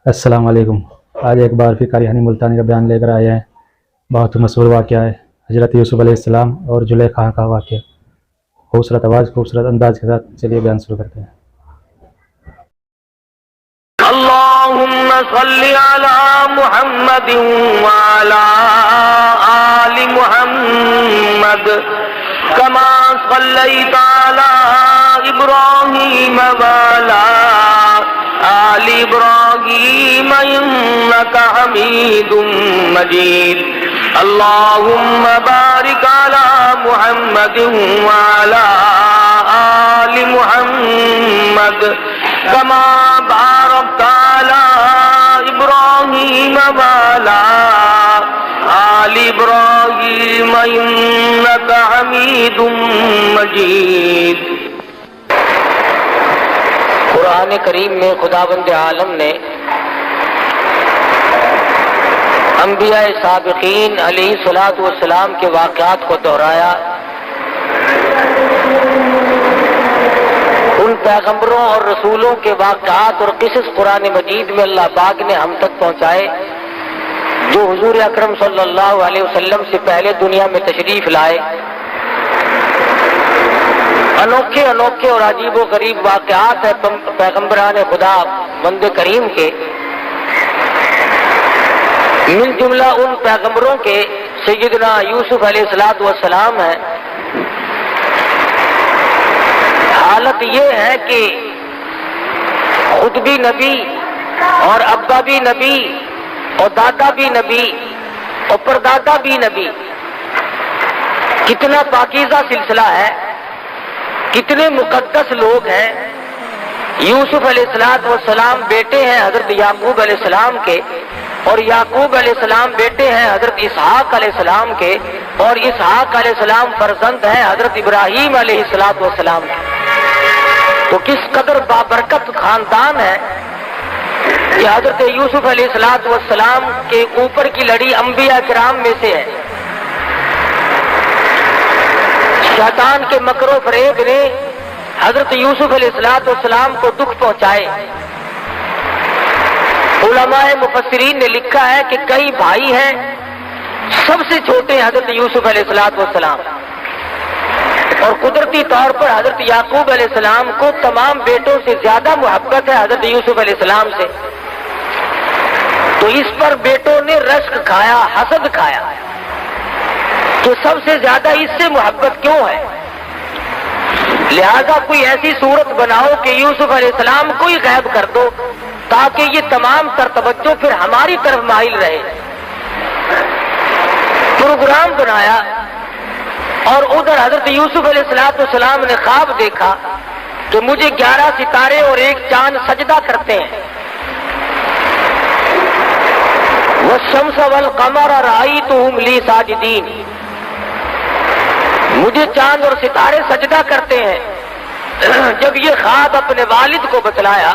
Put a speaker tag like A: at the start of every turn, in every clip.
A: السلام علیکم۔ آج ایک بار پھر قاری ہانی ملتانی کا بیان لے کر آئے ہیں۔ بہت مشہور واقعہ ہے حضرت یوسف علیہ السلام اور زلیخا کا واقعہ۔ خوبصورت آواز خوبصورت انداز کے ساتھ چلیے بیان شروع کرتے ہیں۔
B: اللهم صل على محمد وعلى آل محمد كما صليت على إبراهيم وعلى آل إبراهيم إنك حميد مجيد اللهم بارك على محمد وعلى آل محمد كما باركت على إبراهيم وعلى آل إبراهيم إنك حميد مجيد۔
C: قرآن کریم میں خداوند عالم نے انبیاء سابقین علیہ الصلوۃ والسلام کے واقعات کو دہرایا۔ ان پیغمبروں اور رسولوں کے واقعات اور قصص قرآن مجید میں اللہ پاک نے ہم تک پہنچائے جو حضور اکرم صلی اللہ علیہ وسلم سے پہلے دنیا میں تشریف لائے۔ انوکھے انوکھے اور عجیب و غریب واقعات ہیں پیغمبران خدا بند کریم کے، من جملہ ان پیغمبروں کے سیدنا یوسف علیہ السلام ہیں۔ حالت یہ ہے کہ خود بھی نبی اور ابا بھی نبی اور دادا بھی نبی اور پردادا بھی نبی، کتنا پاکیزہ سلسلہ ہے، کتنے مقدس لوگ ہیں۔ یوسف علیہ السلام بیٹے ہیں حضرت یعقوب علیہ السلام کے، اور یعقوب علیہ السلام بیٹے ہیں حضرت اسحاق علیہ السلام کے، اور اسحاق علیہ السلام فرزند ہیں حضرت ابراہیم علیہ السلام کے۔ تو کس قدر بابرکت خاندان ہے کہ حضرت یوسف علیہ السلام کے اوپر کی لڑی انبیاء کرام میں سے ہے۔ شیطان کے مکر و فریب نے حضرت یوسف علیہ السلام کو دکھ پہنچائے۔ علماء مفسرین نے لکھا ہے کہ کئی بھائی ہیں، سب سے چھوٹے حضرت یوسف علیہ السلام، اور قدرتی طور پر حضرت یعقوب علیہ السلام کو تمام بیٹوں سے زیادہ محبت ہے حضرت یوسف علیہ السلام سے۔ تو اس پر بیٹوں نے رشک کھایا، حسد کھایا کہ سب سے زیادہ اس سے محبت کیوں ہے، لہذا کوئی ایسی صورت بناؤ کہ یوسف علیہ السلام کو ہی غائب کر دو تاکہ یہ تمام تر توجہ پھر ہماری طرف مائل رہے۔ پروگرام بنایا، اور ادھر حضرت یوسف علیہ السلام نے خواب دیکھا کہ مجھے 11 ستارے اور ایک چاند سجدہ کرتے ہیں۔ والشمس والقمر رأیتهم لی ساجدین، مجھے چاند اور ستارے سجدہ کرتے ہیں۔ جب یہ خواب اپنے والد کو بتلایا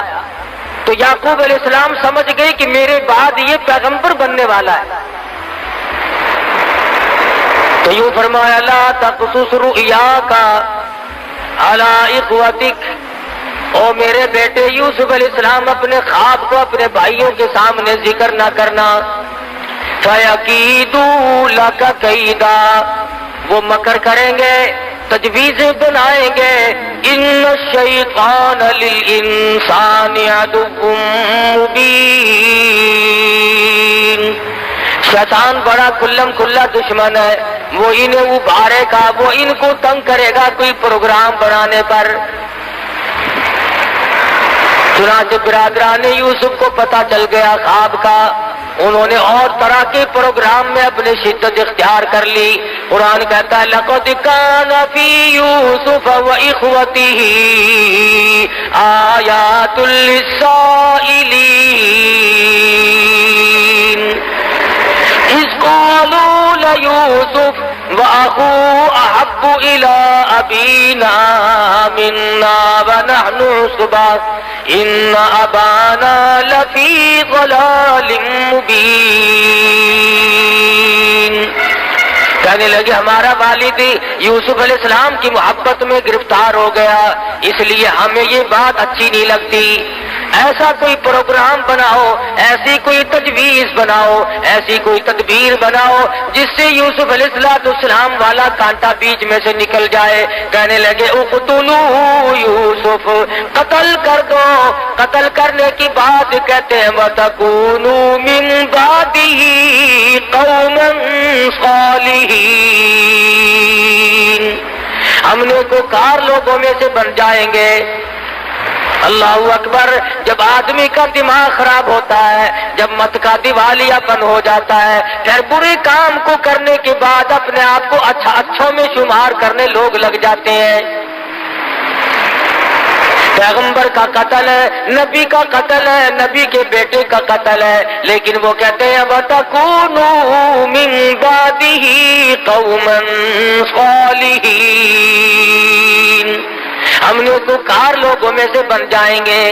C: تو یعقوب علیہ السلام سمجھ گئے کہ میرے بعد یہ پیغمبر بننے والا ہے۔ تو یوں فرمایا لا تقصص رؤیاک علی اخوتک، او میرے بیٹے یوسف علیہ السلام اپنے خواب کو اپنے بھائیوں کے سامنے ذکر نہ کرنا۔ فَيَكِيدُوا لَكَ كَيْدًا، وہ مکر کریں گے، تجویزیں بنائیں گے۔ ان الشیطان للانسان عدو مبین، شیطان بڑا کھلم کھلا دشمن ہے، وہ انہیں ابھارے گا، وہ ان کو تنگ کرے گا کوئی پروگرام بنانے پر۔ چنانچہ برادران یوسف کو پتہ چل گیا خواب کا، انہوں نے اور طرح کے پروگرام میں اپنے شدت اختیار کر لی۔ قرآن کہتا ہے لَقَدْ كَانَ فِي يُوسُفَ وَإِخْوَتِهِ آيَاتٌ لِّلسَّائِلِينَ إِذْ قَالُوا لَيُوسُفَ وَأَخُوهُ أَحَبُّ إِلَىٰ أَبِينَا مِنَّا وَنَحْنُ عُصْبَةٌ إِنَّ أَبَانَا لَفِي ضَلَالٍ مُّبِينٍ۔ کہنے لگے ہمارا والد یوسف علیہ السلام کی محبت میں گرفتار ہو گیا، اس لیے ہمیں یہ بات اچھی نہیں لگتی۔ ایسا کوئی پروگرام بناؤ، ایسی کوئی تجویز بناؤ، ایسی کوئی تدبیر بناؤ جس سے یوسف علیہ السلام والا کانٹا بیچ میں سے نکل جائے۔ کہنے لگے اقتلوا یوسف، قتل کر دو۔ قتل کرنے کی بات کہتے ہیں وَتَكُونُوا مِن بَعْدِهِ قَوْمًا صَالِحِينَ، ہم نیکوکار لوگوں میں سے بن جائیں گے۔ اللہ اکبر۔ جب آدمی کا دماغ خراب ہوتا ہے، جب مت کا دیوالیہ پن ہو جاتا ہے، پھر برے کام کو کرنے کے بعد اپنے آپ کو اچھوں میں شمار کرنے لوگ لگ جاتے ہیں۔ پیغمبر کا قتل ہے، نبی کا قتل ہے، نبی کے بیٹے کا قتل ہے، لیکن وہ کہتے ہیں وَتَكُونُوا مِن بَعْدِهِ قَوْمًا صَالِحِينَ، ہم نیکوکار لوگوں میں سے بن جائیں گے۔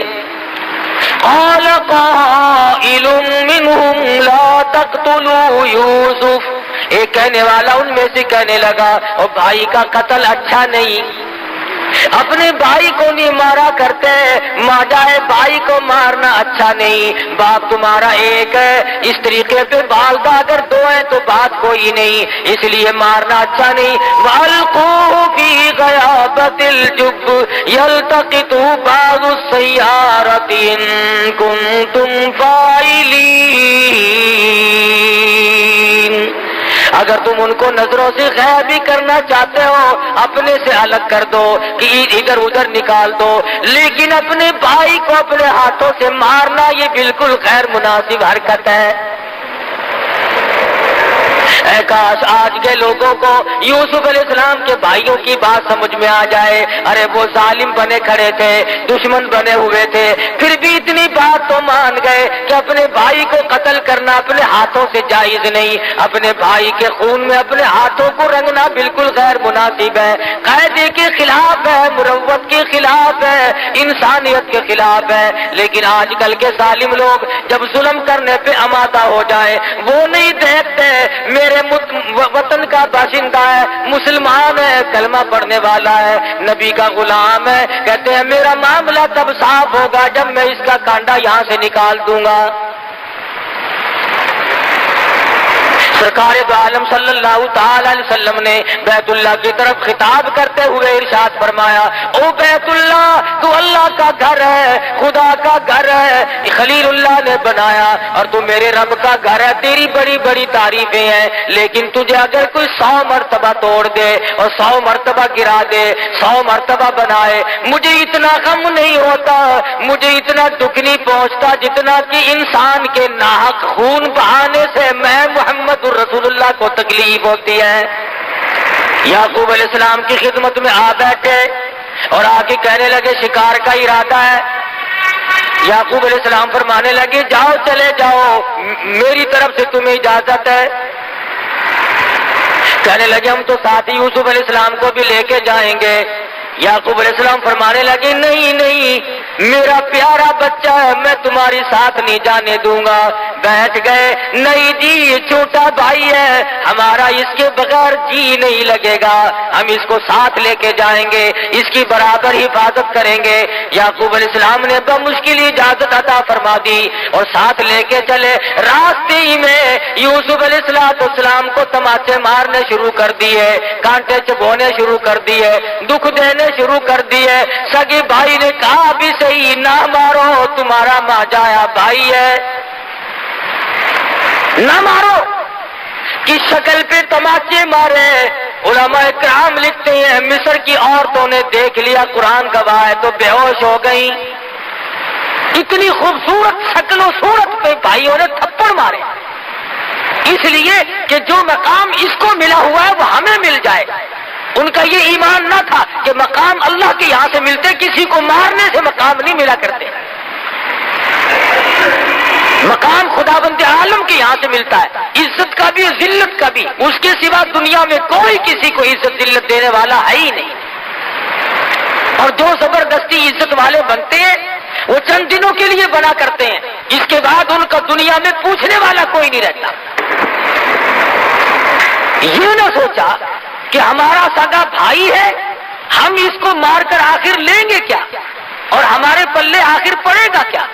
C: قال قائل منهم لا تقتلوا یوسف، ایک کہنے والا ان میں سے کہنے لگا اور بھائی کا قتل اچھا نہیں، اپنے بھائی کو نہیں مارا کرتے، ماجائے بھائی کو مارنا اچھا نہیں۔ باپ تمہارا ایک ہے، اس طریقے پہ والدہ اگر دو ہیں تو بات کوئی نہیں، اس لیے مارنا اچھا نہیں۔ وَأَلْقُوهُ فِي غَيَابَتِ الْجُبِّ يَلْتَقِطْهُ بَعْضُ السَّيَّارَةِ إِن كُنتُمْ فَاعِلِينَ، اگر تم ان کو نظروں سے غائب بھی کرنا چاہتے ہو اپنے سے الگ کر دو کہ ادھر ادھر نکال دو، لیکن اپنے بھائی کو اپنے ہاتھوں سے مارنا یہ بالکل غیر مناسب حرکت ہے۔ اے کاش آج کے لوگوں کو یوسف علیہ السلام کے بھائیوں کی بات سمجھ میں آ جائے۔ ارے وہ ظالم بنے کھڑے تھے، دشمن بنے ہوئے تھے، پھر بھی اتنی بات تو مان گئے کہ اپنے بھائی کو قتل کرنا اپنے ہاتھوں سے جائز نہیں، اپنے بھائی کے خون میں اپنے ہاتھوں کو رنگنا بالکل غیر مناسب ہے، قاعدے کے خلاف ہے، مروت کے خلاف ہے، انسانیت کے خلاف ہے۔ لیکن آج کل کے ظالم لوگ جب ظلم کرنے پہ آمادہ ہو جائے وہ نہیں دیکھتے میرے وطن کا باشندہ ہے، مسلمان ہے، کلمہ پڑھنے والا ہے، نبی کا غلام ہے، کہتے ہیں میرا معاملہ تب صاف ہوگا جب میں اس کا کانٹا یہاں سے نکال دوں گا۔ سرکار دو عالم صلی اللہ تعالی علیہ وسلم نے بیت اللہ کی طرف خطاب کرتے ہوئے ارشاد فرمایا، او بیت اللہ تو اللہ کا گھر ہے، خدا کا گھر ہے، خلیل اللہ نے بنایا اور تو میرے رب کا گھر ہے، تیری بڑی بڑی تعریفیں ہیں، لیکن تجھے اگر کوئی 100 مرتبہ توڑ دے اور 100 مرتبہ گرا دے، 100 مرتبہ بنائے، مجھے اتنا غم نہیں ہوتا، مجھے اتنا دکھ نہیں پہنچتا جتنا کہ انسان کے ناحق خون بہانے سے میں محمد رسول اللہ کو تکلیف ہوتی ہے۔ یعقوب علیہ السلام کی خدمت میں آ بیٹھے اور آ کے کہنے لگے شکار کا ارادہ ہے۔ یعقوب علیہ السلام فرمانے لگے جاؤ چلے جاؤ، میری طرف سے تمہیں اجازت ہے۔ کہنے لگے ہم تو ساتھ ہی یوسف علیہ السلام کو بھی لے کے جائیں گے۔ یعقوب علیہ السلام فرمانے لگے نہیں نہیں، میرا پیارا بچہ ہے، میں تمہاری ساتھ نہیں جانے دوں گا۔ بیٹھ گئے، نہیں جی یہ چھوٹا بھائی ہے ہمارا، اس کے بغیر جی نہیں لگے گا، ہم اس کو ساتھ لے کے جائیں گے، اس کی برابر حفاظت کریں گے۔ یعقوب علیہ السلام نے بمشکل اجازت عطا فرما دی اور ساتھ لے کے چلے۔ راستے ہی میں یوسف علیہ السلام کو تماچے مارنے شروع کر دیے، کانٹے چبونے شروع کر دیے، دکھ دینے شروع کر دیے۔ سگے بھائی نے کہا بھی صحیح نہ مارو، تمہارا ماجایا بھائی ہے، نہ مارو، کی شکل پہ تماچے مارے۔ علماء کرام لکھتے ہیں مصر کی عورتوں نے دیکھ لیا، قرآن گواہ ہے، تو بے ہوش ہو گئی۔ اتنی خوبصورت شکل و صورت پہ بھائیوں نے تھپڑ مارے، اس لیے کہ جو مقام اس کو ملا ہوا ہے وہ ہمیں مل جائے۔ ان کا یہ ایمان نہ تھا کہ مقام اللہ کے یہاں سے ملتے، کسی کو مارنے سے مقام نہیں ملا کرتے، مقام خداوند عالم کے یہاں سے ملتا ہے، عزت کا بھی ذلت کا بھی، اس کے سوا دنیا میں کوئی کسی کو عزت ذلت دینے والا ہے ہی نہیں۔ اور جو زبردستی عزت والے بنتے ہیں وہ چند دنوں کے لیے بنا کرتے ہیں، اس کے بعد ان کا دنیا میں پوچھنے والا کوئی نہیں رہتا۔ یہ نہ سوچا کہ ہمارا سگا بھائی ہے، ہم اس کو مار کر آخر لیں گے کیا، اور ہمارے پلے آخر پڑے گا کیا؟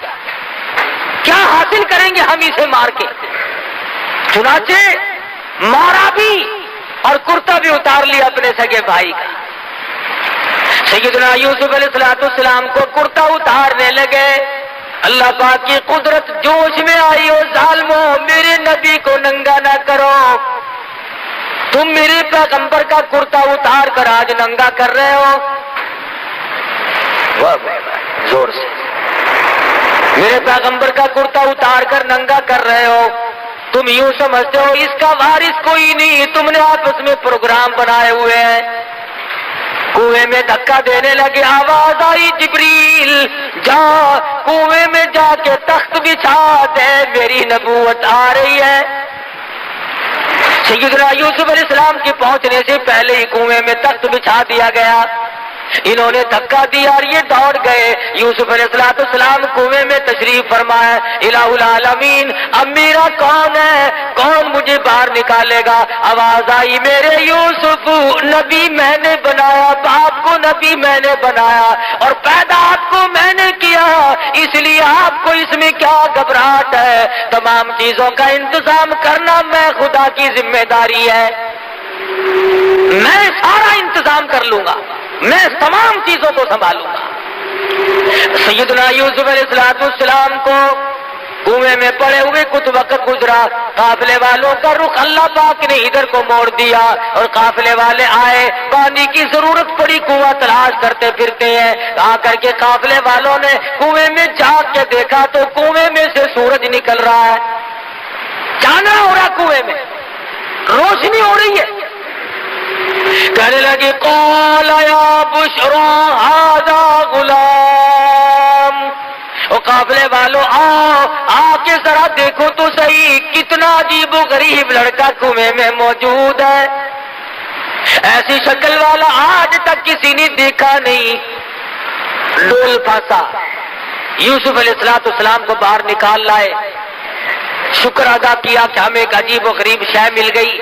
C: کیا حاصل کریں گے ہم اسے مار کے؟ چنانچہ مارا بھی اور کرتا بھی اتار لیا اپنے سگے بھائی کا۔ سیدنا یوسف علیہ السلام کو کرتا اتارنے لگے، اللہ پاک کی قدرت جوش میں آئی، ہو ظالمو میرے نبی کو ننگا نہ کرو، تم میرے پیغمبر کا کرتا اتار کر آج ننگا کر رہے ہو۔ واہ واہ واہ، زور سے، میرے پیغمبر کا کرتا اتار کر ننگا کر رہے ہو، تم یوں سمجھتے ہو اس کا وارث کوئی نہیں، تم نے آپس میں پروگرام بنائے ہوئے ہیں۔ کنویں میں دھکا دینے لگے، آواز آئی جبریل جا کنویں میں جا کے تخت بچھا دے، میری نبوت آ رہی ہے۔ سیدنا یوسف علیہ السلام کے پہنچنے سے پہلے ہی کنویں میں تخت بچھا دیا گیا، انہوں نے دھکا دیا اور یہ دوڑ گئے۔ یوسف علیہ السلام کنویں میں تشریف فرمائے، الہ العالمین اب میرا کون ہے، کون مجھے باہر نکالے گا؟ آواز آئی میرے یوسف نبی میں نے بنایا، باپ کو نبی میں نے بنایا اور پیدا آپ کو میں نے کیا، اس لیے آپ کو اس میں کیا گھبراہٹ ہے؟ تمام چیزوں کا انتظام کرنا میں خدا کی ذمہ داری ہے، میں سارا انتظام کر لوں گا، میں تمام چیزوں کو سنبھالوں گا۔ سیدنا یوسف علیہ السلام کو کنویں میں پڑے ہوئے کچھ وقت گزرا، قافلے والوں کا رخ اللہ پاک نے ادھر کو موڑ دیا اور قافلے والے آئے، پانی کی ضرورت پڑی، کنواں تلاش کرتے پھرتے ہیں، آ کر کے قافلے والوں نے کنویں میں جھانک کے دیکھا تو کنویں میں سے سورج نکل رہا ہے، چاندنا ہو رہا، کنویں میں روشنی ہو رہی ہے۔ کہنے لگے قال یا بشرا ھذا غلام، او قافلے والو آ کے ذرا دیکھو تو صحیح کتنا عجیب و غریب لڑکا کنویں میں موجود ہے، ایسی شکل والا آج تک کسی نے دیکھا نہیں۔ ڈول پھنسا، یوسف علیہ السلام کو باہر نکال لائے، شکر ادا کیا کہ ہمیں ایک عجیب و غریب شے مل گئی،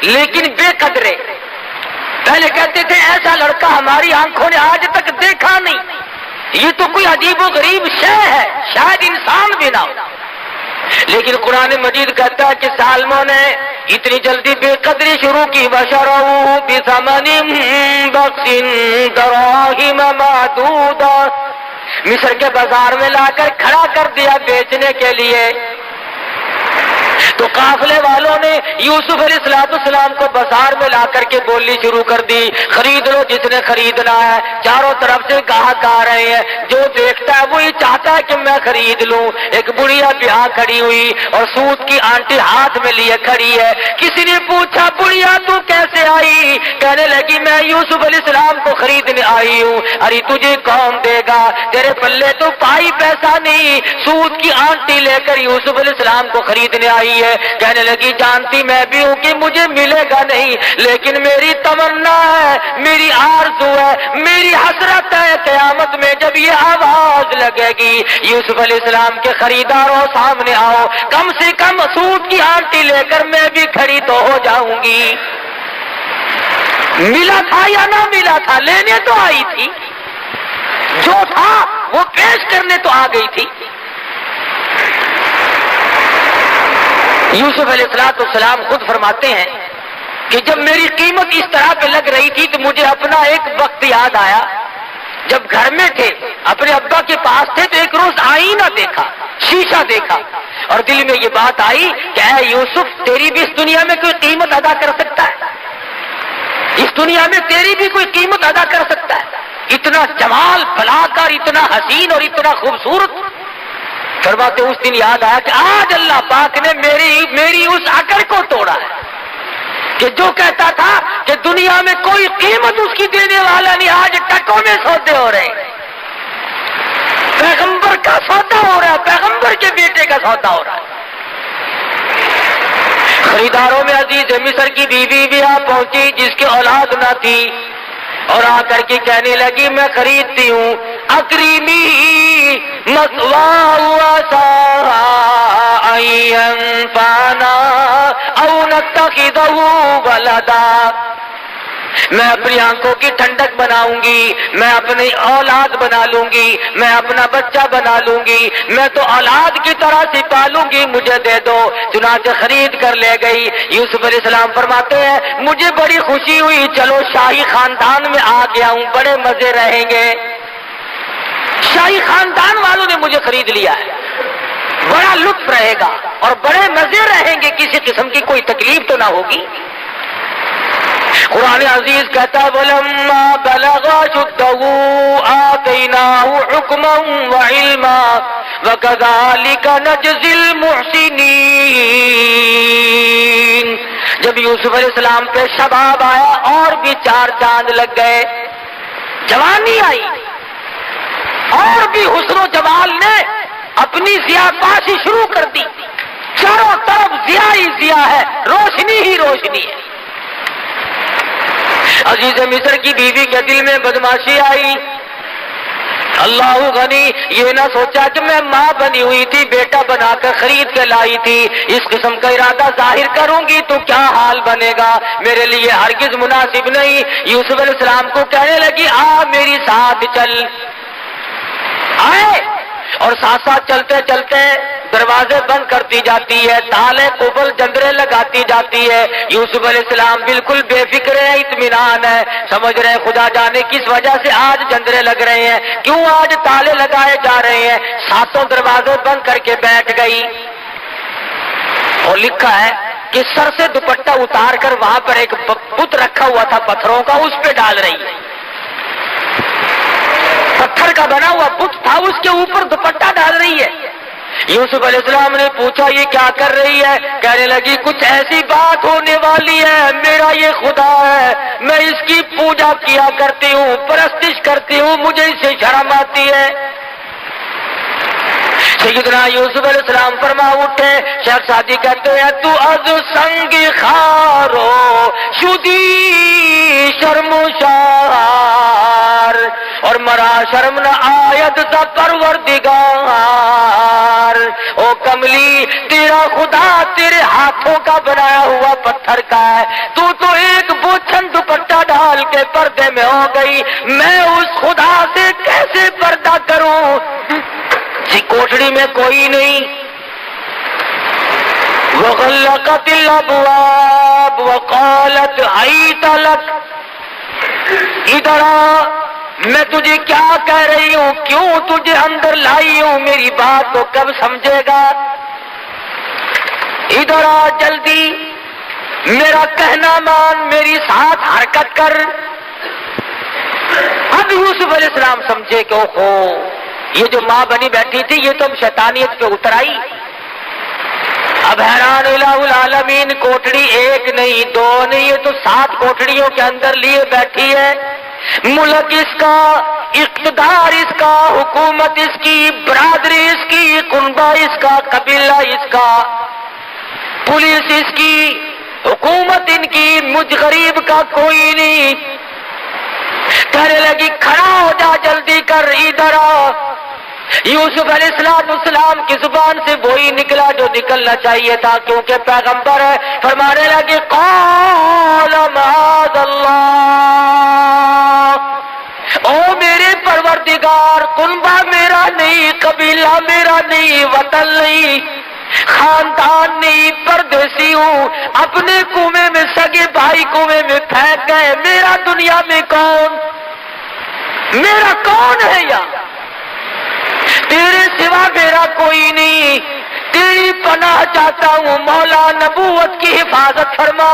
C: لیکن بے قدرے پہلے کہتے تھے ایسا لڑکا ہماری آنکھوں نے آج تک دیکھا نہیں، یہ تو کوئی عجیب و غریب شے ہے، شاید انسان بھی نہ ہو۔ لیکن قرآن مجید کہتا ہے کہ ظالموں نے اتنی جلدی بے قدری شروع کی، وَشَرَوْا بِثَمَنٍ بَخْسٍ دَرَاهِمَ مَعْدُودَةٍ، مصر کے بازار میں لا کر کھڑا کر دیا بیچنے کے لیے۔ تو قافلے والوں نے یوسف علیہ السلام کو بازار میں لا کر کے بولنی شروع کر دی، خرید لو جس نے خریدنا ہے، چاروں طرف سے گاہک آ رہے ہیں، جو دیکھتا ہے وہی چاہتا ہے کہ میں خرید لوں۔ ایک بڑھیا بیاہ کھڑی ہوئی اور سوت کی آنٹی ہاتھ میں لیے کھڑی ہے، کسی نے پوچھا بڑھیا تو کیسے آئی؟ کہنے لگی میں یوسف علیہ السلام کو خریدنے آئی ہوں۔ ارے تجھے کون دے گا، تیرے پلے تو پائی پیسہ نہیں، سوت کی آنٹی لے کر یوسف علیہ السلام کو خریدنے آئی ہے۔ کہنے لگی جانتی میں بھی ہوں کہ مجھے ملے گا نہیں، لیکن میری تمنا ہے، میری آرزو ہے، میری حسرت ہے، قیامت میں جب یہ آواز لگے گی یوسف علیہ السلام کے خریداروں سامنے آؤ، کم سے کم سوت کی آنٹی لے کر میں بھی کھڑی تو ہو جاؤں گی۔ ملا تھا یا نہ ملا تھا، لینے تو آئی تھی، جو تھا وہ پیش کرنے تو آ گئی تھی۔ یوسف علیہ السلام خود فرماتے ہیں کہ جب میری قیمت اس طرح پہ لگ رہی تھی تو مجھے اپنا ایک وقت یاد آیا، جب گھر میں تھے اپنے ابا کے پاس تھے تو ایک روز آئینہ دیکھا، شیشہ دیکھا اور دل میں یہ بات آئی کہ اے یوسف تیری بھی اس دنیا میں کوئی قیمت ادا کر سکتا ہے، اس دنیا میں تیری بھی کوئی قیمت ادا کر سکتا ہے، اتنا جمال بھلا کر، اتنا حسین اور اتنا خوبصورت۔ فرماتے اس دن یاد آیا کہ آج اللہ پاک نے میری اس عقل کو توڑا ہے کہ جو کہتا تھا کہ دنیا میں کوئی قیمت اس کی دینے والا نہیں، آج ٹکوں میں سودے ہو رہے ہیں، پیغمبر کا سودا ہو رہا ہے، پیغمبر کے بیٹے کا سودا ہو رہا ہے۔ خریداروں میں عزیز مصر کی بیوی بھی آ پہنچی جس کی اولاد نہ تھی، اور آ کر کے کہنے لگی میں خریدتی ہوں، اکریمی مثواہ وعسیٰ ان ينفعنا او نتخذہ ولدا، میں اپنی آنکھوں کی ٹھنڈک بناؤں گی، میں اپنی اولاد بنا لوں گی، میں اپنا بچہ بنا لوں گی، میں تو اولاد کی طرح سے پالوں گی، مجھے دے دو۔ چنانچہ خرید کر لے گئی۔ یوسف علیہ السلام فرماتے ہیں مجھے بڑی خوشی ہوئی، چلو شاہی خاندان میں آ گیا ہوں، بڑے مزے رہیں گے، شاہی خاندان والوں نے مجھے خرید لیا ہے، بڑا لطف رہے گا اور بڑے مزے رہیں گے، کسی قسم کی کوئی تکلیف تو نہ ہوگی۔ قرآن عزیز کہتا ہے وَلَمَّا بَلَغَ أَشُدَّهُ آتَيْنَاهُ حُكْمًا وَعِلْمًا وَكَذَلِكَ نَجْزِي الْمُحْسِنِينَ۔ جب یوسف علیہ السلام پہ شباب آیا اور بھی 4 چاند لگ گئے، جوانی آئی اور بھی حسن و جمال نے اپنی ضیاءباشی شروع کر دی، چاروں طرف ضیاء ہی ضیاء ہے، روشنی ہی روشنی ہے۔ عزیز مصر کی بیوی کے دل میں بدماشی آئی، اللہ غنی یہ نہ سوچا کہ میں ماں بنی ہوئی تھی، بیٹا بنا کر خرید کے لائی تھی، اس قسم کا ارادہ ظاہر کروں گی تو کیا حال بنے گا، میرے لیے ہرگز مناسب نہیں۔ یوسف علیہ السلام کو کہنے لگی آ میری ساتھ چل، آئے اور ساتھ ساتھ چلتے چلتے دروازے بند کرتی جاتی ہے، تالے قفل جندرے لگاتی جاتی ہے۔ یوسف علیہ السلام بالکل بے فکر ہے، اطمینان ہے، سمجھ رہے ہیں خدا جانے کس وجہ سے آج جندرے لگ رہے ہیں، کیوں آج تالے لگائے جا رہے ہیں، ساتوں دروازے بند کر کے بیٹھ گئی۔ اور لکھا ہے کہ سر سے دوپٹہ اتار کر وہاں پر ایک بت رکھا ہوا تھا پتھروں کا، اس پہ ڈال رہی ہے، پتھر کا بنا ہوا بت تھا، اس کے اوپر دوپٹہ ڈال رہی ہے۔ یوسف علیہ السلام نے پوچھا یہ کیا کر رہی ہے، کہنے لگی کچھ ایسی بات ہونے والی ہے، میرا یہ خدا ہے، میں اس کی پوجا کیا کرتی ہوں، پرستش کرتی ہوں، مجھے اس سے شرم آتی ہے۔ سیدنا یوسف علیہ السلام فرما اٹھے، شیخ سعدی کہتے ہیں تو از سنگ خارو شدی شرمسار اور مرا شرم نہ آیت سا پروردگار۔ او کملی تیرا خدا تیرے ہاتھوں کا بنایا ہوا پتھر کا ہے، تو ایک بوچھن دوپٹہ ڈال کے پردے میں ہو گئی، میں اس خدا سے کیسے پردہ کروں، کوٹڑی میں کوئی نہیں۔ وغلقت الابواب وقالت حیت لک، ادھر آ، میں تجھے کیا کہہ رہی ہوں، کیوں تجھے اندر لائی ہوں، میری بات کو کب سمجھے گا، ادھر آ جلدی، میرا کہنا مان، میری ساتھ حرکت کر۔ اب یوسف علیہ السلام سمجھے کہ اوہو یہ جو ماں بنی بیٹھی تھی یہ تو شیطانیت پہ اتر آئی۔ اب حیران الہ العالمین، کوٹڑی ایک نہیں 2 نہیں، یہ تو 7 کوٹڑیوں کے اندر لیے بیٹھی ہے، ملک اس کا، اقتدار اس کا، حکومت اس کی، برادری اس کی، کنبہ اس کا، قبیلہ اس کا، پولیس اس کی، حکومت ان کی، مجھ غریب کا کوئی نہیں۔ کہنے لگی کھڑا ہو جا، جلدی کر، ادھر آ۔ یوسف علیہ السلام کی زبان سے وہی نکلا جو نکلنا چاہیے تھا، کیونکہ پیغمبر ہے، فرمانے لگے قال معاذ اللہ، او میرے پروردگار، کنبہ میرا نہیں، قبیلہ میرا نہیں، وطن نہیں، خاندان نہیں، پردیسی ہوں، اپنے کنویں میں سگے بھائی کنویں میں پھینک گئے، میرا دنیا میں کون، میرا کون ہے یا تیرے سوا میرا کوئی نہیں، تیری پناہ چاہتا ہوں، مولا نبوت کی حفاظت فرما۔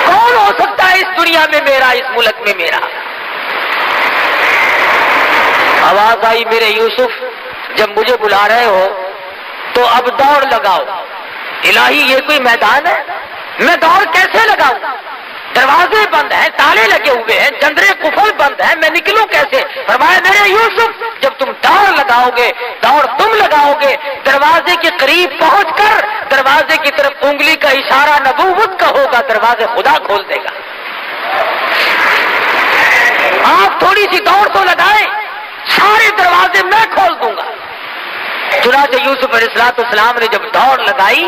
C: کون ہو سکتا ہے اس دنیا میں میرا، اس ملک میں میرا؟ آواز آئی میرے یوسف جب مجھے بلا رہے ہو تو اب دوڑ لگاؤ۔ الہی یہ کوئی میدان ہے، میں دوڑ کیسے لگاؤں، دروازے بند ہیں، تالے لگے ہوئے ہیں، جندرے قفل بند ہیں، میں نکلوں کیسے؟ فرمایا میرے یوسف جب تم دوڑ لگاؤ گے، دوڑ تم لگاؤ گے، دروازے کے قریب پہنچ کر دروازے کی طرف انگلی کا اشارہ نبوت کا ہوگا، دروازے خدا کھول دے گا۔ آپ تھوڑی سی دوڑ تو لگائیں، سارے دروازے میں کھول دوں گا۔ چنانچہ یوسف علیہ السلام نے جب دوڑ لگائی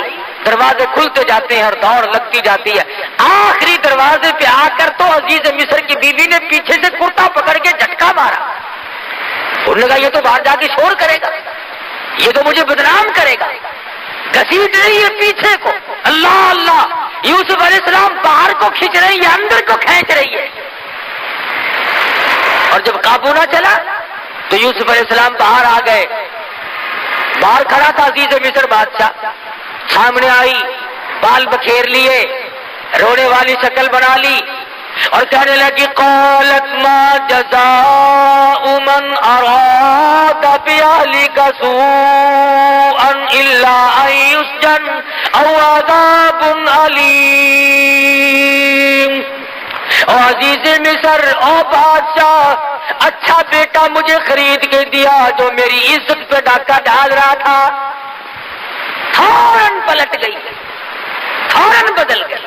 C: دروازے کھلتے جاتے ہیں اور دوڑ لگتی جاتی ہے. آخری دروازے پہ آ کر تو عزیز مصر کی بیوی نے پیچھے سے کرتا پکڑ کے جھٹکا مارا. انہوں نے کہا یہ تو باہر جا کے شور کرے گا, یہ تو مجھے بدنام کرے گا. گھسیٹ رہی ہے پیچھے کو. اللہ اللہ, یوسف علیہ السلام باہر کو کھینچ رہی ہے, اندر کو کھینچ رہی ہے. اور جب قابو نہ چلا تو یوسف علیہ السلام باہر آ گئے. باہر کھڑا تھا عزیز مصر بادشاہ, سامنے آئی, بال بکھیر لیے, رونے والی شکل بنا لی اور کہنے لگی قالت ما جزاء من اراد باہلک سوءا الا ان یسجن او عذاب علیم. او عزیز مصر, او بادشاہ, اچھا بیٹا مجھے خرید کے دیا جو میری عزت پہ ڈاکہ ڈال رہا تھا, فوراً پلٹ گئی, فوراً بدل گئی.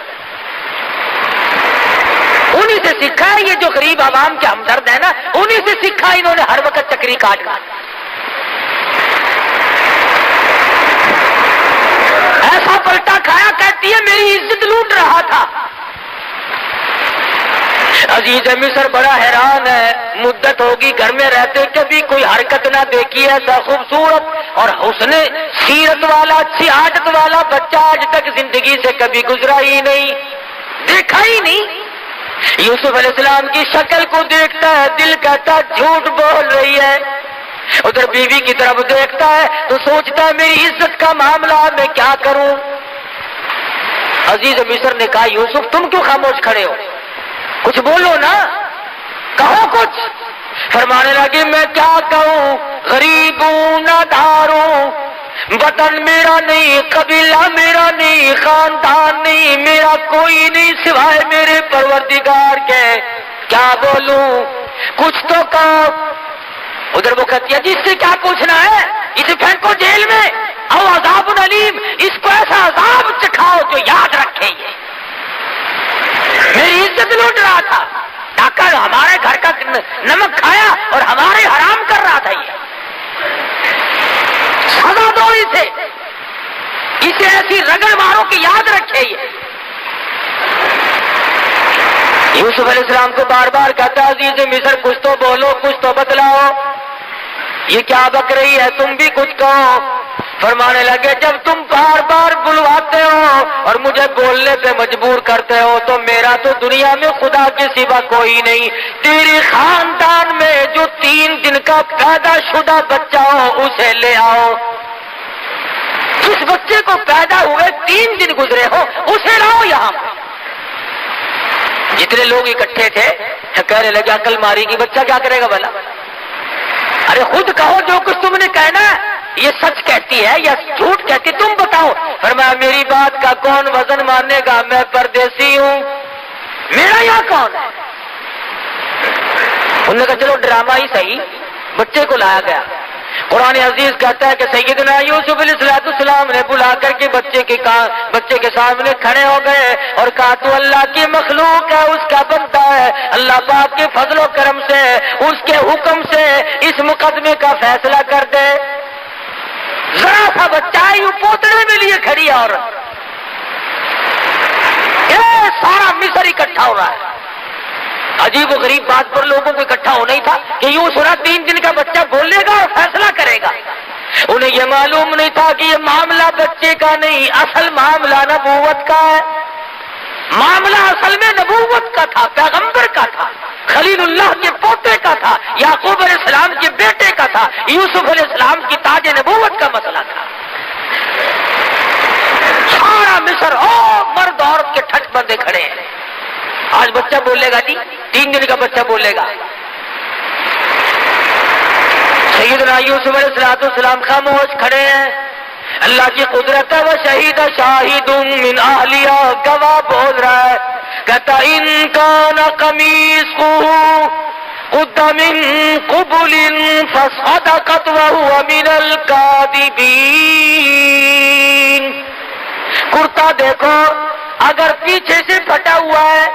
C: انہی سے سیکھا ہے یہ جو غریب عوام کے ہمدرد ہیں نا, انہی سے سیکھا انہوں نے ہر وقت چکری کاٹنا. ایسا پلٹا کھایا, کہتی ہے میری عزت لوٹ رہا تھا. عزیز مصر بڑا حیران ہے, مدت ہوگی گھر میں رہتے کبھی کوئی حرکت نہ دیکھی ایسا خوبصورت اور حسن سیرت والا, اچھی عادت والا بچہ آج تک زندگی سے کبھی گزرا ہی نہیں, دیکھا ہی نہیں. یوسف علیہ السلام کی شکل کو دیکھتا ہے, دل کہتا ہے جھوٹ بول رہی ہے. ادھر بیوی کی طرف دیکھتا ہے تو سوچتا ہے میری عزت کا معاملہ میں کیا کروں. عزیز مصر نے کہا یوسف تم کیوں خاموش کھڑے ہو, کچھ بولو نا, کہو کچھ. فرمانے لگی میں کیا کہوں, غریب ہوں, نادار ہوں, وطن میرا نہیں, قبیلہ میرا نہیں, خاندان نہیں, میرا کوئی نہیں سوائے میرے پروردگار کے. کیا بولوں, کچھ تو کہو. ادھر وہ کہتی ہے جس سے کیا پوچھنا ہے, اسے پھینکو جیل میں, او عذاب علیم, اس کو ایسا عذاب چکھاؤ جو یاد رکھے. یہ میری عزت لوٹ رہا تھا, ڈاکہ ہمارے گھر کا نمک کھایا اور ہمارے حرام کر رہا تھا. یہ سزا دو اسے, اسے ایسی رگڑ مارو کہ یاد رکھے. یہ یوسف علیہ السلام کو بار بار کہتا عزیز مصر کچھ تو بولو, کچھ تو بتلاؤ, یہ کیا بک رہی ہے, تم بھی کچھ کہو. فرمانے لگے جب تم بار بار بلواتے ہو اور مجھے بولنے پہ مجبور کرتے ہو تو میرا تو دنیا میں خدا کے سوا کوئی نہیں. تیرے خاندان میں جو 3 دن کا پیدا شدہ بچہ ہو اسے لے آؤ. جس بچے کو پیدا ہوئے 3 دن گزرے ہو اسے لاؤ یہاں. جتنے لوگ اکٹھے تھے کہنے لگے عقل ماری کی, بچہ کیا کرے گا بھلا. ارے خود کہو جو کچھ تم نے کہنا ہے, یہ سچ کہتی ہے یا جھوٹ کہتی, تم بتاؤ. فرمایا میری بات کا کون وزن ماننے گا, میں پردیسی ہوں, میرا یہاں کون ہے. انہوں نے کہا چلو ڈرامہ ہی صحیح. بچے کو لایا گیا. قرآن عزیز کہتا ہے کہ سیدنا یوسف علیہ السلام نے بلا کر کے بچے کے سامنے کھڑے ہو گئے اور کہا تو اللہ کی مخلوق ہے, اس کا بندہ ہے, اللہ پاک کے فضل و کرم سے اس کے حکم سے اس مقدمے کا فیصلہ کر دے. ذرا سا بچہ یوں پوتڑے میں لیے کھڑی عورت, یہ سارا مصر اکٹھا ہو رہا ہے. عجیب و غریب بات پر لوگوں کو اکٹھا ہونا ہی تھا کہ یوں سنا 3 دن کا بچہ بولے گا اور فیصلہ کرے گا. انہیں یہ معلوم نہیں تھا کہ یہ معاملہ بچے کا نہیں, اصل معاملہ نبوت کا ہے. معاملہ اصل میں نبوت کا تھا, پیغمبر کا تھا, خلیل اللہ کے پوتے کا تھا, یعقوب علیہ السلام کے بیٹے کا تھا, یوسف علیہ السلام کی تاج نبوت کا مسئلہ تھا. سارا مصر اور مرد عورت کے ٹھٹ بندے کھڑے ہیں. آج بچہ بولے گا جی, 3 دن کا بچہ بولے گا. سیدنا یوسف علیہ السلام خاموش کھڑے ہیں. اللہ کی قدرت ہے, وہ شہید شاہد من اہلیہ, گواہ بول رہا ہے, کہتا ان کان قمیصہ قد من قبل فصدقت وهو من الكاذبین. کرتا دیکھو, اگر پیچھے سے پھٹا ہوا ہے,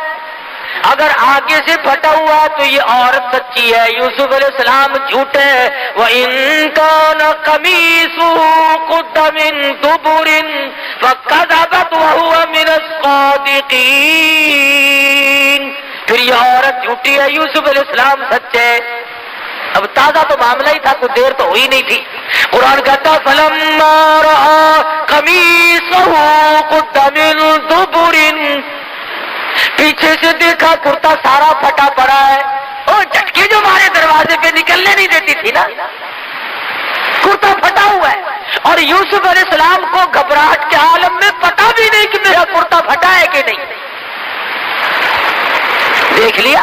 C: اگر آگے سے پھٹا ہوا تو یہ عورت سچی ہے, یوسف علیہ السلام جھوٹے ہیں. وَإِن كَانَ قَمِيصُهُ قد من دبر فكذبت وهو من الصادقين. پھر یہ عورت جھوٹی ہے، یوسف علیہ السلام سچے. اب تازہ تو معاملہ ہی تھا، کچھ دیر تو ہوئی نہیں تھی. قرآن کہتا فلما رأى قمیصہ قد من دبر، پیچھے سے دیکھا کرتا سارا پھٹا پڑا ہے. اور جھٹکی جو ہمارے دروازے پہ نکلنے نہیں دیتی تھی نا، کرتا پھٹا ہوا ہے. اور یوسف علیہ السلام کو گھبراہٹ کے عالم میں پتا بھی نہیں کہ میرا کرتا پھٹا ہے کہ نہیں. دیکھ لیا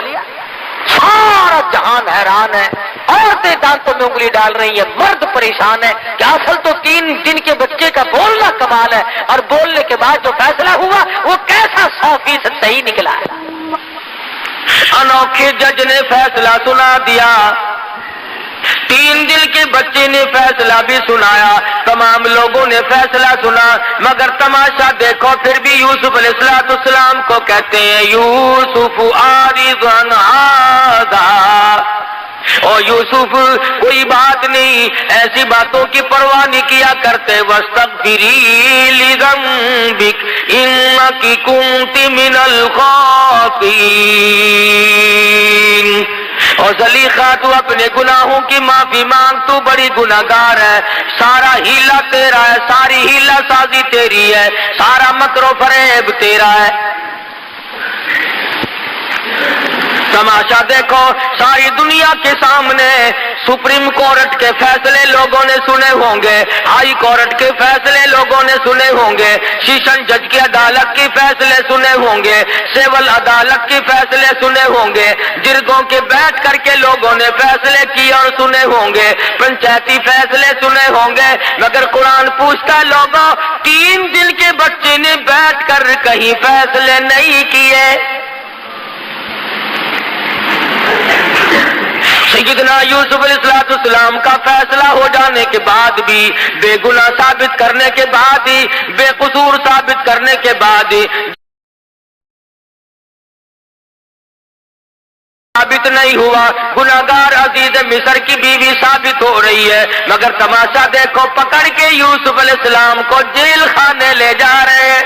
C: سارا جہان حیران ہے. عورتیں دانتوں میں انگلی ڈال رہی ہیں، مرد پریشان ہے کہ اصل تو 3 دن کے بچے کا بولنا کمال ہے، اور بولنے کے بعد جو فیصلہ ہوا وہ کیسا 100% صحیح نکلا ہے.
B: انوکھے جج نے فیصلہ سنا دیا، 3 دن کے بچے نے فیصلہ بھی سنایا، تمام لوگوں نے فیصلہ سنا. مگر تماشا دیکھو، پھر بھی یوسف علیہ السلام کو کہتے ہیں یوسف عارض عن ھذا، او یوسف کوئی بات نہیں، ایسی باتوں کی پرواہ نہیں کیا کرتے. واستغفری لذنبک انک کنت من الخاطئین. اور زلیخا تو اپنے گناہوں کی معافی مانگ، تو بڑی گناہگار ہے. سارا ہیلا تیرا ہے، ساری ہیلا سازی تیری ہے، سارا مکر و فریب تیرا ہے. تماشا دیکھو، ساری دنیا کے سامنے سپریم کورٹ کے فیصلے لوگوں نے سنے ہوں گے، ہائی کورٹ کے فیصلے لوگوں نے سنے ہوں گے، سیشن جج کی عدالت کے فیصلے سنے ہوں گے، سول عدالت کے فیصلے سنے ہوں گے، جرگوں کے بیٹھ کر کے لوگوں نے فیصلے کیے اور سنے ہوں گے، پنچایتی فیصلے سنے ہوں گے. مگر قرآن پوچھتا لوگوں، 3 دن کے بچے نے بیٹھ کر کہیں فیصلے نہیں کیے. سیدنا یوسف علیہ السلام کا فیصلہ ہو جانے کے بعد بھی، بے گناہ ثابت کرنے کے بعد ہی، بے قصور ثابت کرنے کے بعد ہی ثابت نہیں ہوا، گناہگار عزیز مصر کی بیوی ثابت ہو رہی ہے. مگر تماشا دیکھو، پکڑ کے یوسف علیہ السلام کو جیل خانے لے جا رہے ہیں.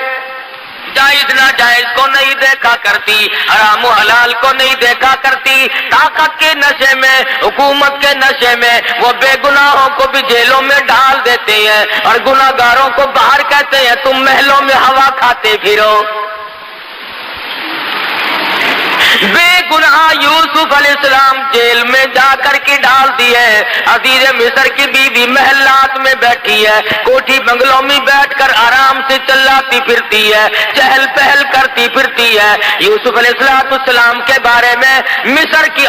B: جائز ناجائز کو نہیں دیکھا کرتی، حرام و حلال کو نہیں دیکھا کرتی. طاقت کے نشے میں، حکومت کے نشے میں وہ بے گناہوں کو بھی جیلوں میں ڈال دیتے ہیں، اور گناہگاروں کو باہر کہتے ہیں تم محلوں میں ہوا کھاتے پھرو. بے گناہ یوسف علیہ السلام جیل میں جا کر کے ڈال دیے. عزیز مصر کی بیوی محلات میں بیٹھی ہے، کوٹھی بنگلوں میں بیٹھ کر آرام سے چلاتی پھرتی ہے، چہل پہل کرتی پھرتی ہے. یوسف علیہ السلام کے بارے میں مصر کی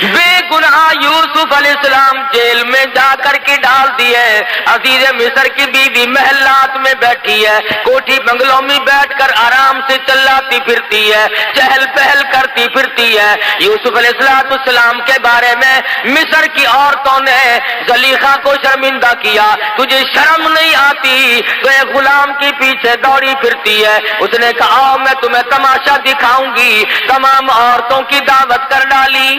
B: بے گناہ یوسف علیہ السلام جیل میں جا کر کے ڈال دیے. عزیز مصر کی بیوی محلات میں بیٹھی ہے، کوٹھی بنگلوں میں بیٹھ کر آرام سے چلاتی پھرتی ہے، چہل پہل کرتی پھرتی ہے. یوسف علیہ السلام کے بارے میں مصر کی عورتوں نے زلیخا کو شرمندہ کیا. تجھے شرم نہیں آتی؟ تو ایک غلام کے پیچھے دوڑی پھرتی ہے. اس نے کہا آؤ میں تمہیں تماشا دکھاؤں گی. تمام عورتوں کی دعوت کر ڈالی.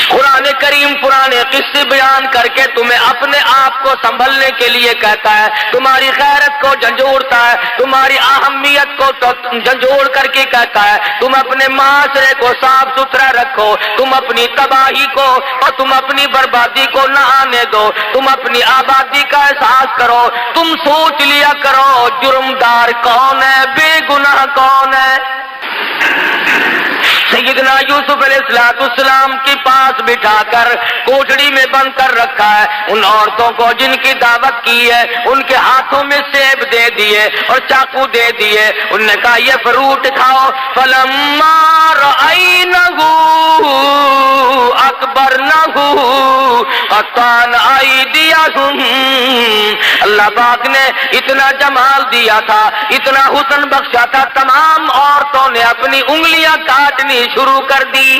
B: قرآن کریم پرانے قصے بیان کر کے تمہیں اپنے آپ کو سنبھلنے کے لیے کہتا ہے، تمہاری غیرت کو جھنجھوڑتا ہے، تمہاری اہمیت کو جھنجھوڑ کر کے کہتا ہے تم اپنے معاشرے کو صاف ستھرا رکھو، تم اپنی تباہی کو اور تم اپنی بربادی کو نہ آنے دو، تم اپنی آبادی کا احساس کرو. تم سوچ لیا کرو جرمدار کون ہے، بے گناہ کون ہے. سیدنا یوسف علیہ السلام کے پاس بٹھا کر کوٹڑی میں بند کر رکھا ہے. ان عورتوں کو جن کی دعوت کی ہے ان کے ہاتھوں میں سیب دے دیے اور چاقو دے دیے. انہوں نے کہا یہ فروٹ کھاؤ. فلما رأینہ اکبرنہ قطعن ایدیہم. اللہ پاک نے اتنا جمال دیا تھا، اتنا حسن بخشا تھا، تمام عورتوں نے اپنی انگلیاں کاٹنی شروع کر دی.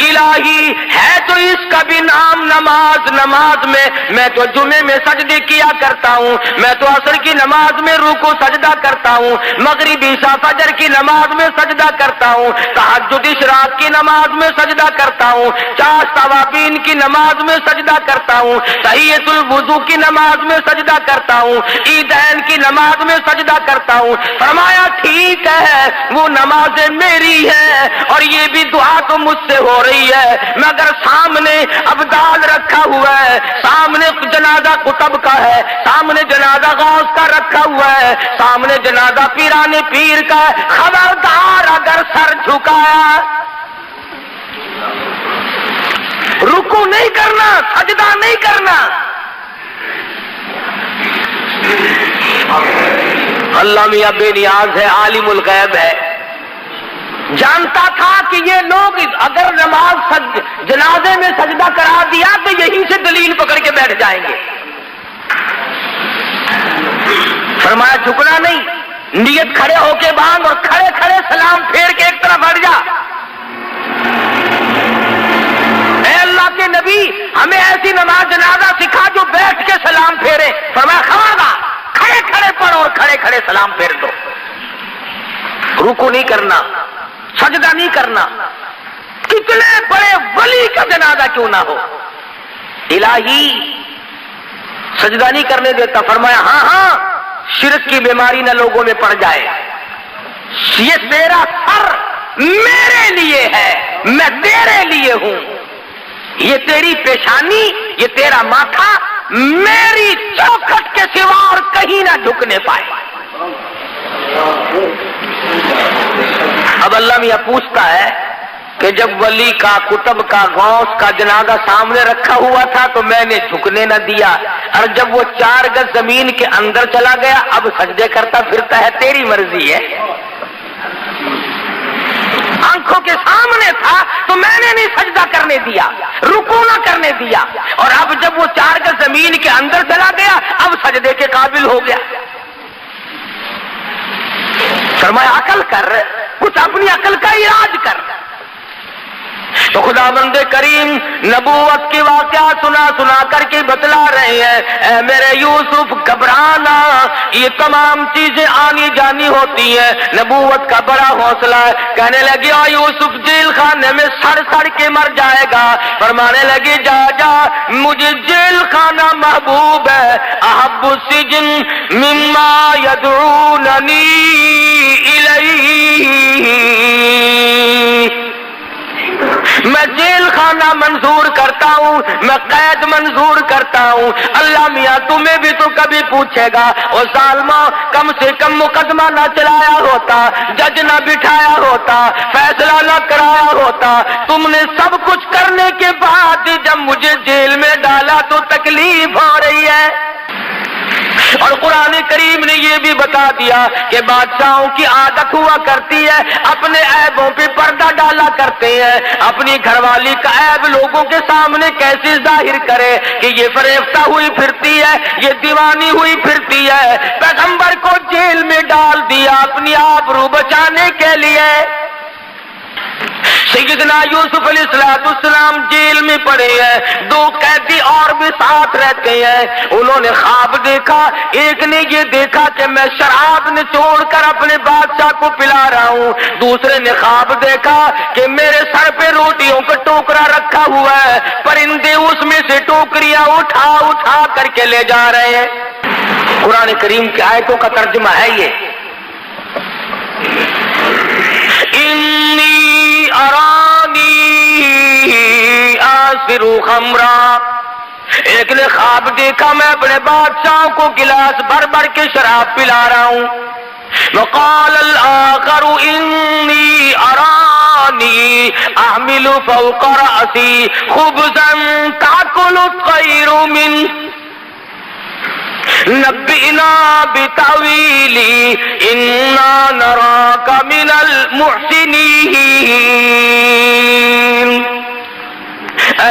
B: الہی ہے تو اس کا بھی نام نماز، نماز میں تو جمعے میں سجدے کیا کرتا ہوں، میں تو عصر کی نماز میں رکوع سجدہ کرتا ہوں، مغرب عشاء فجر کی نماز میں سجدہ کرتا ہوں، تہجد اشراق کی نماز میں سجدہ کرتا ہوں، چاش توابین کی نماز میں سجدہ کرتا ہوں، تحیۃ الوضو کی نماز میں سجدہ کرتا ہوں، عیدین کی نماز میں سجدہ کرتا ہوں۔ فرمایا ٹھیک ہے وہ نمازیں میری ہیں اور یہ بھی دعا تو مجھ سے ہو رہی ہے، مگر سامنے ابدال رکھا ہوا ہے، سامنے جنازہ قطب کا ہے، سامنے جنازہ غوث کا رکھا ہوا ہے، سامنے جنازہ پیران پیر کا ہے، خبردار اگر سر جھکایا رکوع نہیں کرنا، سجدہ نہیں کرنا۔ اللہ میاں بے نیاز ہے، عالم الغیب ہے، جانتا تھا کہ یہ لوگ اگر نماز جنازے میں سجدہ کرا دیا تو یہیں سے دلیل پکڑ کے بیٹھ جائیں گے۔ فرمایا جھکنا نہیں، نیت کھڑے ہو کے باندھ اور کھڑے کھڑے سلام پھیر کے ایک طرف ہٹ جا۔ اے اللہ کے نبی ہمیں ایسی نماز جنازہ سکھا جو بیٹھ کے سلام پھیرے۔ فرمایا خبردار کھڑے کھڑے پڑھو اور کھڑے کھڑے سلام پھیر دو، رکوع نہیں کرنا، سجدہ نہیں کرنا، کتنے بڑے ولی کا جنازہ کیوں نہ ہو، الہی سجدہ نہیں کرنے دیتا۔ فرمایا ہاں ہاں شرک کی بیماری نہ لوگوں میں پڑ جائے، یہ تیرا سر میرے لیے ہے، میں تیرے لیے ہوں، یہ تیری پیشانی، یہ تیرا ماتھا میری چوکھٹ کے سوا اور کہیں نہ جھکنے پائے۔ اب اللہ میاں پوچھتا ہے کہ جب ولی کا، قطب کا، غوث کا جنازہ سامنے رکھا ہوا تھا تو میں نے جھکنے نہ دیا، اور جب وہ 4 گز زمین کے اندر چلا گیا اب سجدے کرتا پھرتا ہے، تیری مرضی ہے۔ آنکھوں کے سامنے تھا تو میں نے نہیں سجدہ کرنے دیا، رکوع نہ کرنے دیا، اور اب جب وہ 4 گز زمین کے اندر چلا گیا اب سجدے کے قابل ہو گیا۔ فرمایا عقل کر، کچھ اپنی عقل کا علاج کر۔ تو خدا بند کریم نبوت کی واقعہ سنا کر کے بتلا رہے ہیں، اے میرے یوسف گھبرانا، یہ تمام چیزیں آنی جانی ہوتی ہیں، نبوت کا بڑا حوصلہ ہے۔ کہنے لگی او یوسف جیل خانے میں سڑ کے مر جائے گا، فرمانے لگی جا مجھے جیل خانہ محبوب ہے، احب السجن مما یدعوننی الیہ، میں جیل خانہ منظور کرتا ہوں، میں قید منظور کرتا ہوں۔ اللہ میاں تمہیں بھی تو کبھی پوچھے گا، او ظالمہ کم سے کم مقدمہ نہ چلایا ہوتا، جج نہ بٹھایا ہوتا، فیصلہ نہ کرایا ہوتا، تم نے سب کچھ کرنے کے بعد جب مجھے جیل میں ڈالا تو تکلیف ہو رہی ہے۔ اور قرآن کریم نے یہ بھی بتا دیا کہ بادشاہوں کی عادت ہوا کرتی ہے اپنے عیبوں پہ پردہ ڈالا کرتے ہیں، اپنی گھر والی کا عیب لوگوں کے سامنے کیسے ظاہر کرے کہ یہ فریفتہ ہوئی پھرتی ہے، یہ دیوانی ہوئی پھرتی ہے۔ پیغمبر کو جیل میں ڈال دیا اپنی آبرو بچانے کے لیے۔ سیدنا یوسف علیہ السلام جیل میں پڑے ہیں، 2 قیدی اور بھی ساتھ رہتے ہیں، انہوں نے خواب دیکھا، ایک نے یہ دیکھا کہ میں شراب نچوڑ کر اپنے بادشاہ کو پلا رہا ہوں، دوسرے نے خواب دیکھا کہ میرے سر پہ روٹیوں کا ٹوکرا رکھا ہوا ہے، پرندے اس میں سے ٹوکریاں اٹھا کر کے لے جا رہے ہیں۔ قرآن کریم کی آیتوں کا ترجمہ ہے یہ، انی ارانی آسر خمرا، ایک نے خواب دیکھا میں اپنے بادشاہ کو گلاس بھر کے شراب پلا رہا ہوں۔ وقال الآخر انی ارانی احمل فوق رأسی خبزا تأکل الطیر منه نبئنا بتاویلی انا نراک من المحسنین۔ اے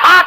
B: 7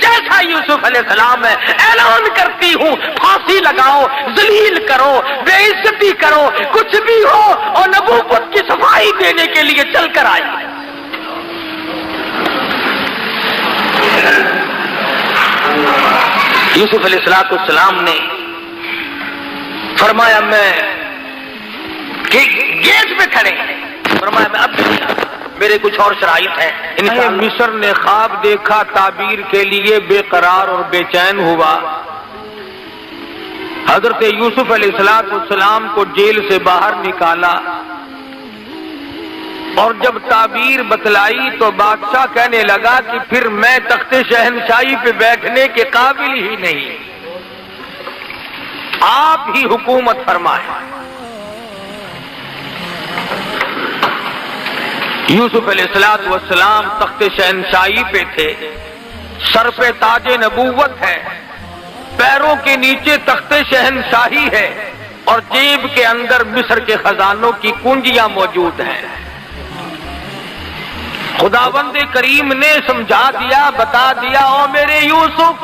B: جیسا یوسف علیہ السلام ہے، اعلان کرتی ہوں پھانسی لگاؤ، ذلیل کرو، بے عزتی کرو، کچھ بھی ہو، اور نبوت کی صفائی دینے کے لیے چل کر آئی۔ یوسف علیہ السلام نے فرمایا میں گیٹ پہ کھڑے ہیں، فرمایا میں اب نہیں آتا، میرے کچھ اور شرائط ہیں۔
D: مصر نے خواب دیکھا، تعبیر کے لیے بے قرار اور بے چین ہوا۔ حضرت یوسف علیہ السلام کو جیل سے باہر نکالا، اور جب تعبیر بتلائی تو بادشاہ کہنے لگا کہ پھر میں تخت شہنشاہی پہ بیٹھنے کے قابل ہی نہیں، آپ ہی حکومت فرمائیں۔ یوسف علیہ السلام تخت شہنشاہی پہ تھے، سر پہ تاج نبوت ہے، پیروں کے نیچے تخت شہنشاہی ہے، اور جیب کے اندر مصر کے خزانوں کی کنجیاں موجود ہیں۔ خداوند کریم نے سمجھا دیا، بتا دیا، او میرے یوسف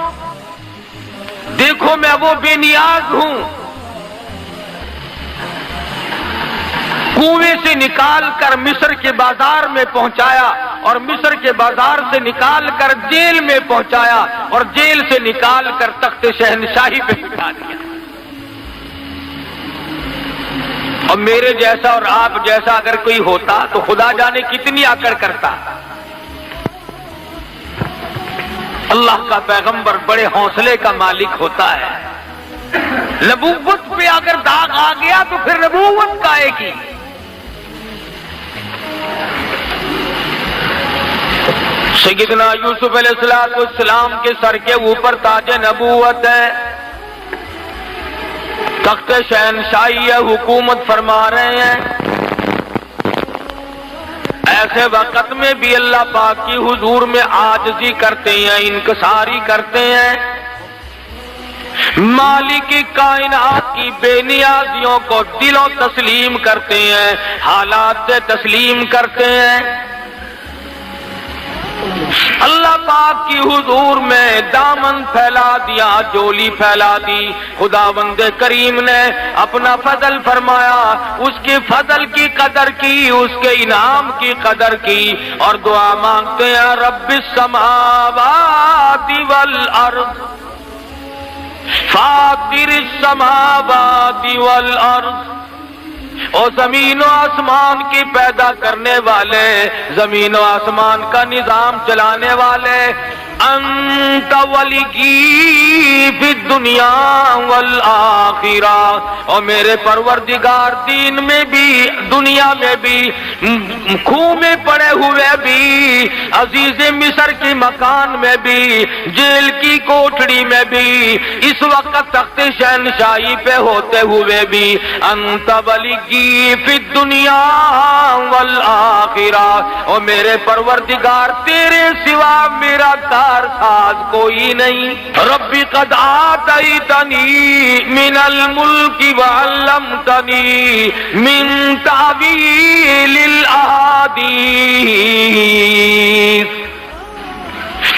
D: دیکھو میں وہ بے نیاز ہوں، کنویں سے نکال کر مصر کے بازار میں پہنچایا، اور مصر کے بازار سے نکال کر جیل میں پہنچایا، اور جیل سے نکال کر تخت شہنشاہی پہ بٹھا دیا۔ اور میرے جیسا اور آپ جیسا اگر کوئی ہوتا تو خدا جانے کتنی آکڑ کرتا۔ اللہ کا پیغمبر بڑے حوصلے کا مالک ہوتا ہے، نبوت پہ اگر داغ آ گیا تو پھر نبوت کا ایک ہی۔ سیدنا یوسف علیہ السلام کے سر کے اوپر تاج نبوت ہے، تخت شہنشاہی ہے، حکومت فرما رہے ہیں۔ ایسے وقت میں بھی اللہ پاک کی حضور میں عاجزی کرتے ہیں، انکساری کرتے ہیں، مالک کائنات کی بے نیازیوں کو دلوں تسلیم کرتے ہیں، حالات سے تسلیم کرتے ہیں۔ اللہ پاک کی حضور میں دامن پھیلا دیا، جولی پھیلا دی۔ خداوند کریم نے اپنا فضل فرمایا، اس کے فضل کی قدر کی، اس کے انعام کی قدر کی، اور دعا مانگتے ہیں رب السماوات والارض فاطر السماوات والارض، اور زمین و آسمان کی پیدا کرنے والے، زمین و آسمان کا نظام چلانے والے، انت ولی فی الدنیا والآخرہ، اور میرے پروردگار دین میں بھی دنیا میں بھی، خون میں پڑے ہوئے بھی، عزیز مصر کے مکان میں بھی، جیل کی کوٹڑی میں بھی، اس وقت تخت شہنشاہی پہ ہوتے ہوئے بھی، انت ولی فی الدنیا والآخرہ، اور میرے پروردگار تیرے سوا میرا کارساز کوئی نہیں۔ ربی قد آتیتنی من الملک وعلمتنی من تعویل الاحادیث،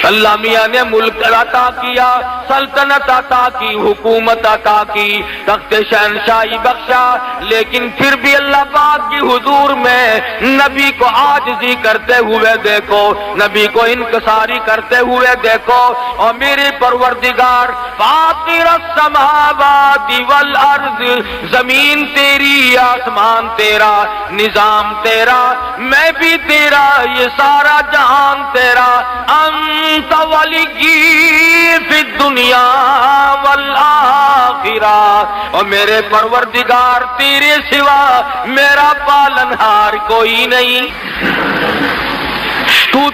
D: اللہ میاں نے ملک عطا کیا، سلطنت عطا کی، حکومت عطا کی، تخت شہنشاہی بخشا، لیکن پھر بھی اللہ پاک کی حضور میں نبی کو عاجزی کرتے ہوئے دیکھو، نبی کو انکساری کرتے ہوئے دیکھو۔ اور میرے پروردگار فاطر السماوات والارض، زمین تیری، آسمان تیرا، نظام تیرا، میں بھی تیرا، یہ سارا جہان تیرا، انت ولی فی الدنیا والآخرہ، اور میرے پروردگار تیرے سوا میرا پالنہار کوئی نہیں۔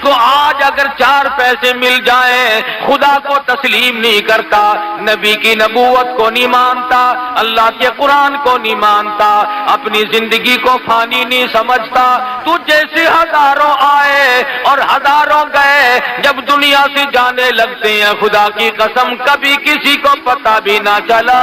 D: تو آج اگر 4 پیسے مل جائیں خدا کو تسلیم نہیں کرتا، نبی کی نبوت کو نہیں مانتا، اللہ کے قرآن کو نہیں مانتا، اپنی زندگی کو فانی نہیں سمجھتا، تو جیسے ہزاروں آئے اور ہزاروں گئے، جب دنیا سے جانے لگتے ہیں خدا کی قسم کبھی کسی کو پتہ بھی نہ چلا۔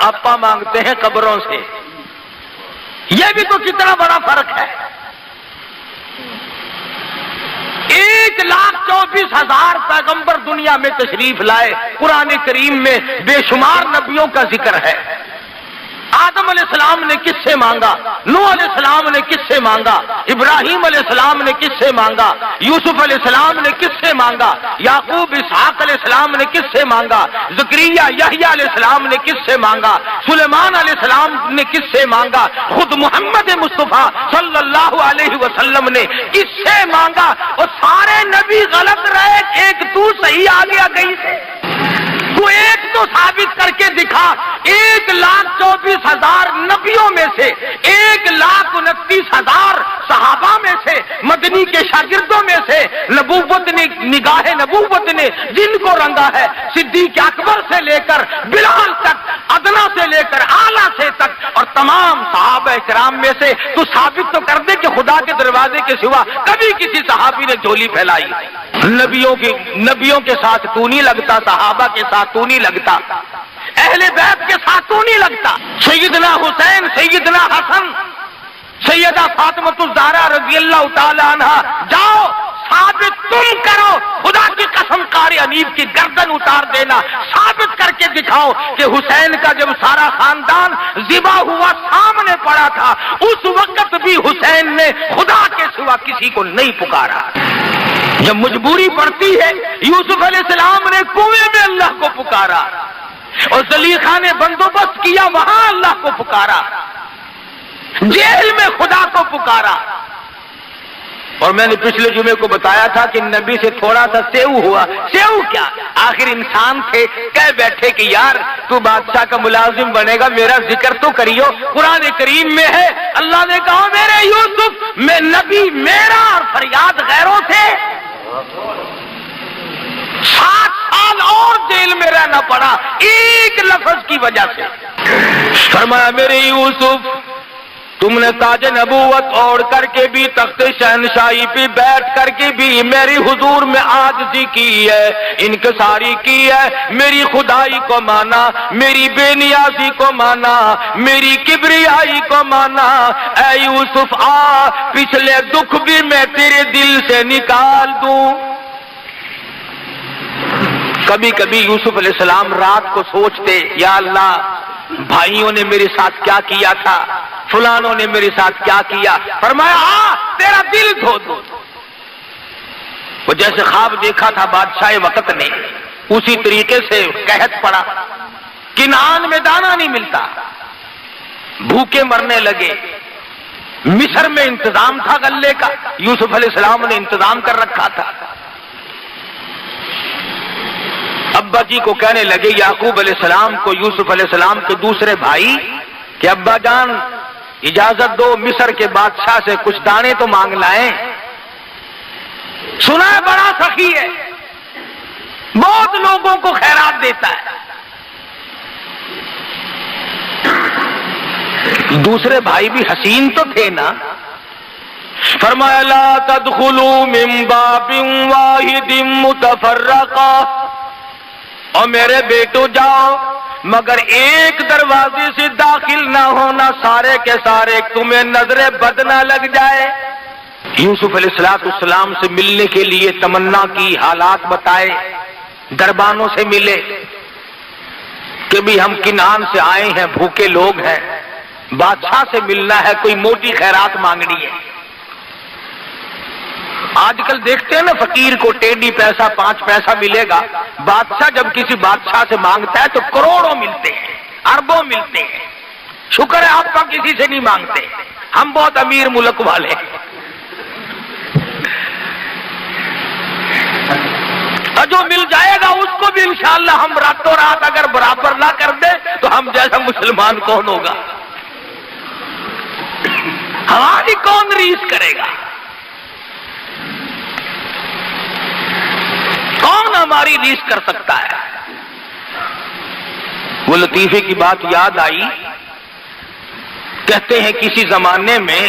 D: آپا مانگتے ہیں قبروں سے. یہ بھی تو کتنا بڑا فرق ہے. 1,24,000 پیغمبر دنیا میں تشریف لائے. قرآن کریم میں بے شمار نبیوں کا ذکر ہے. آدم علیہ السلام نے کس سے مانگا؟ نوح علیہ السلام نے کس سے مانگا؟ ابراہیم علیہ السلام نے کس سے مانگا؟ یوسف علیہ السلام نے کس سے مانگا؟ یعقوب اسحاق علیہ السلام نے کس سے مانگا؟ زکریا یحییٰ علیہ السلام نے کس سے مانگا؟ سلیمان علیہ السلام نے کس سے مانگا؟ خود محمد مصطفیٰ صلی اللہ علیہ وسلم نے کس سے مانگا؟ اور سارے نبی غلط رہے، ایک تو صحیح آ گیا کہیں سے. تو ایک تو ثابت کر کے دکھا. 1,24,000 نبیوں میں سے 1,29,000 صحابہ میں سے مدنی کے شاگردوں میں سے نبوت نے، نگاہ نبوت نے جن کو رنگا ہے، صدیق اکبر سے لے کر بلال تک، ادنا سے لے کر اعلیٰ سے تک، اور تمام صحابہ کرام میں سے تو ثابت تو کر دے کہ خدا کے دروازے کے سوا کبھی کسی صحابی نے جھولی پھیلائی. نبیوں کے ساتھ تو نہیں لگتا، صحابہ کے ساتھ تو نہیں لگتا، اہل بیت کے ساتھ تو نہیں لگتا. سیدنا حسین، سیدنا حسن، سیدہ فاطمہ الزہرا رضی اللہ تعالی عنہ، جاؤ ثابت تم کرو. خدا کی قسم قاری حنیف کی گردن اتار دینا، ثابت کر کے دکھاؤ کہ حسین کا جب سارا خاندان ذبح ہوا سامنے پڑا تھا، اس وقت بھی حسین نے خدا کے سوا کسی کو نہیں پکارا. جب مجبوری پڑتی ہے، یوسف علیہ السلام نے کنویں میں اللہ کو پکارا، اور زلیخا نے بندوبست کیا وہاں اللہ کو پکارا، جیل میں خدا کو پکارا. اور میں نے پچھلے جمعے کو بتایا تھا کہ نبی سے تھوڑا سا سیو ہوا. سیو کیا، آخر انسان تھے، کہہ بیٹھے کہ یار تو بادشاہ کا ملازم بنے گا، میرا ذکر تو کریو. قرآن کریم میں ہے، اللہ نے کہا میرے یوسف میں نبی میرا اور فریاد غیروں سے. 7 سال اور جیل میں رہنا پڑا ایک لفظ کی وجہ سے. فرمایا میرے یوسف تم نے تاج نبوت اوڑھ کر کے بھی، تخت شہنشاہی پہ بیٹھ کر کے بھی میری حضور میں عاجزی کی ہے، انکساری کی ہے، میری خدائی کو مانا، میری بے نیازی کو مانا، میری کبریائی کو مانا. اے یوسف آ، پچھلے دکھ بھی میں تیرے دل سے نکال دوں. کبھی کبھی یوسف علیہ السلام رات کو سوچتے، یا اللہ بھائیوں نے میرے ساتھ کیا کیا تھا، فلانوں نے میرے ساتھ کیا کیا. فرمایا تیرا دل دھو دو. وہ جیسے خواب دیکھا تھا بادشاہ وقت نے، اسی طریقے سے قحط پڑا، کنعان میں دانا نہیں ملتا، بھوکے مرنے لگے. مصر میں انتظام تھا غلے کا، یوسف علیہ السلام نے انتظام کر رکھا تھا. ابا جی کو کہنے لگے یعقوب علیہ السلام کو، یوسف علیہ السلام کے دوسرے بھائی، کہ ابا جان اجازت دو مصر کے بادشاہ سے کچھ دانے تو مانگ لائیں. سنا ہے بڑا سخی ہے، بہت لوگوں کو خیرات دیتا ہے. دوسرے بھائی بھی حسین تو تھے نا. فرمایا لا تدخلوا من باب واحد متفرقا، اور میرے بیٹو جاؤ مگر ایک دروازے سے داخل نہ ہونا، سارے کے سارے تمہیں نظر بد نہ لگ جائے. یوسف علیہ السلام سے ملنے کے لیے تمنا کی، حالات بتائے، دربانوں سے ملے کہ بھی ہم کنعان سے آئے ہیں، بھوکے لوگ ہیں، بادشاہ سے ملنا ہے، کوئی موٹی خیرات مانگنی ہے. آج کل دیکھتے ہیں نا فقیر کو ٹیڈی پیسہ 5 پیسہ ملے گا، بادشاہ جب کسی بادشاہ سے مانگتا ہے تو کروڑوں ملتے ہیں، اربوں ملتے ہیں. شکر ہے آپ کا کسی سے نہیں مانگتے، ہم بہت امیر ملک والے ہیں. اور جو مل جائے گا اس کو بھی انشاءاللہ ہم راتوں رات اگر برابر نہ کر دیں تو ہم جیسا مسلمان کون ہوگا؟ ہماری کون ریس کرے گا؟ کون ہماری ریس کر سکتا ہے؟ وہ لطیفے کی بات یاد آئی. کہتے ہیں کسی زمانے میں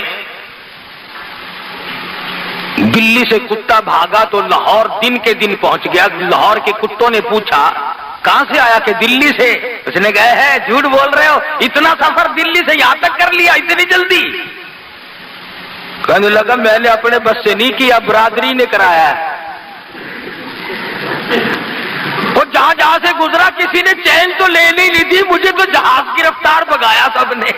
D: دلی سے کتا بھاگا تو لاہور دن کے دن پہنچ گیا. لاہور کے کتوں نے پوچھا کہاں سے آیا؟ کہ دلی سے۔ اس نے کہا ہے جھوٹ بول رہے ہو، اتنا سفر دلی سے یہاں تک کر لیا اتنی جلدی؟ کہنے لگا میں نے اپنے بس سے نہیں کیا، برادری نے کرایا ہے۔ وہ جہاں جہاں سے گزرا کسی نے چین تو لے نہیں لی تھی، مجھے تو جہاز کی رفتار بگایا سب نے۔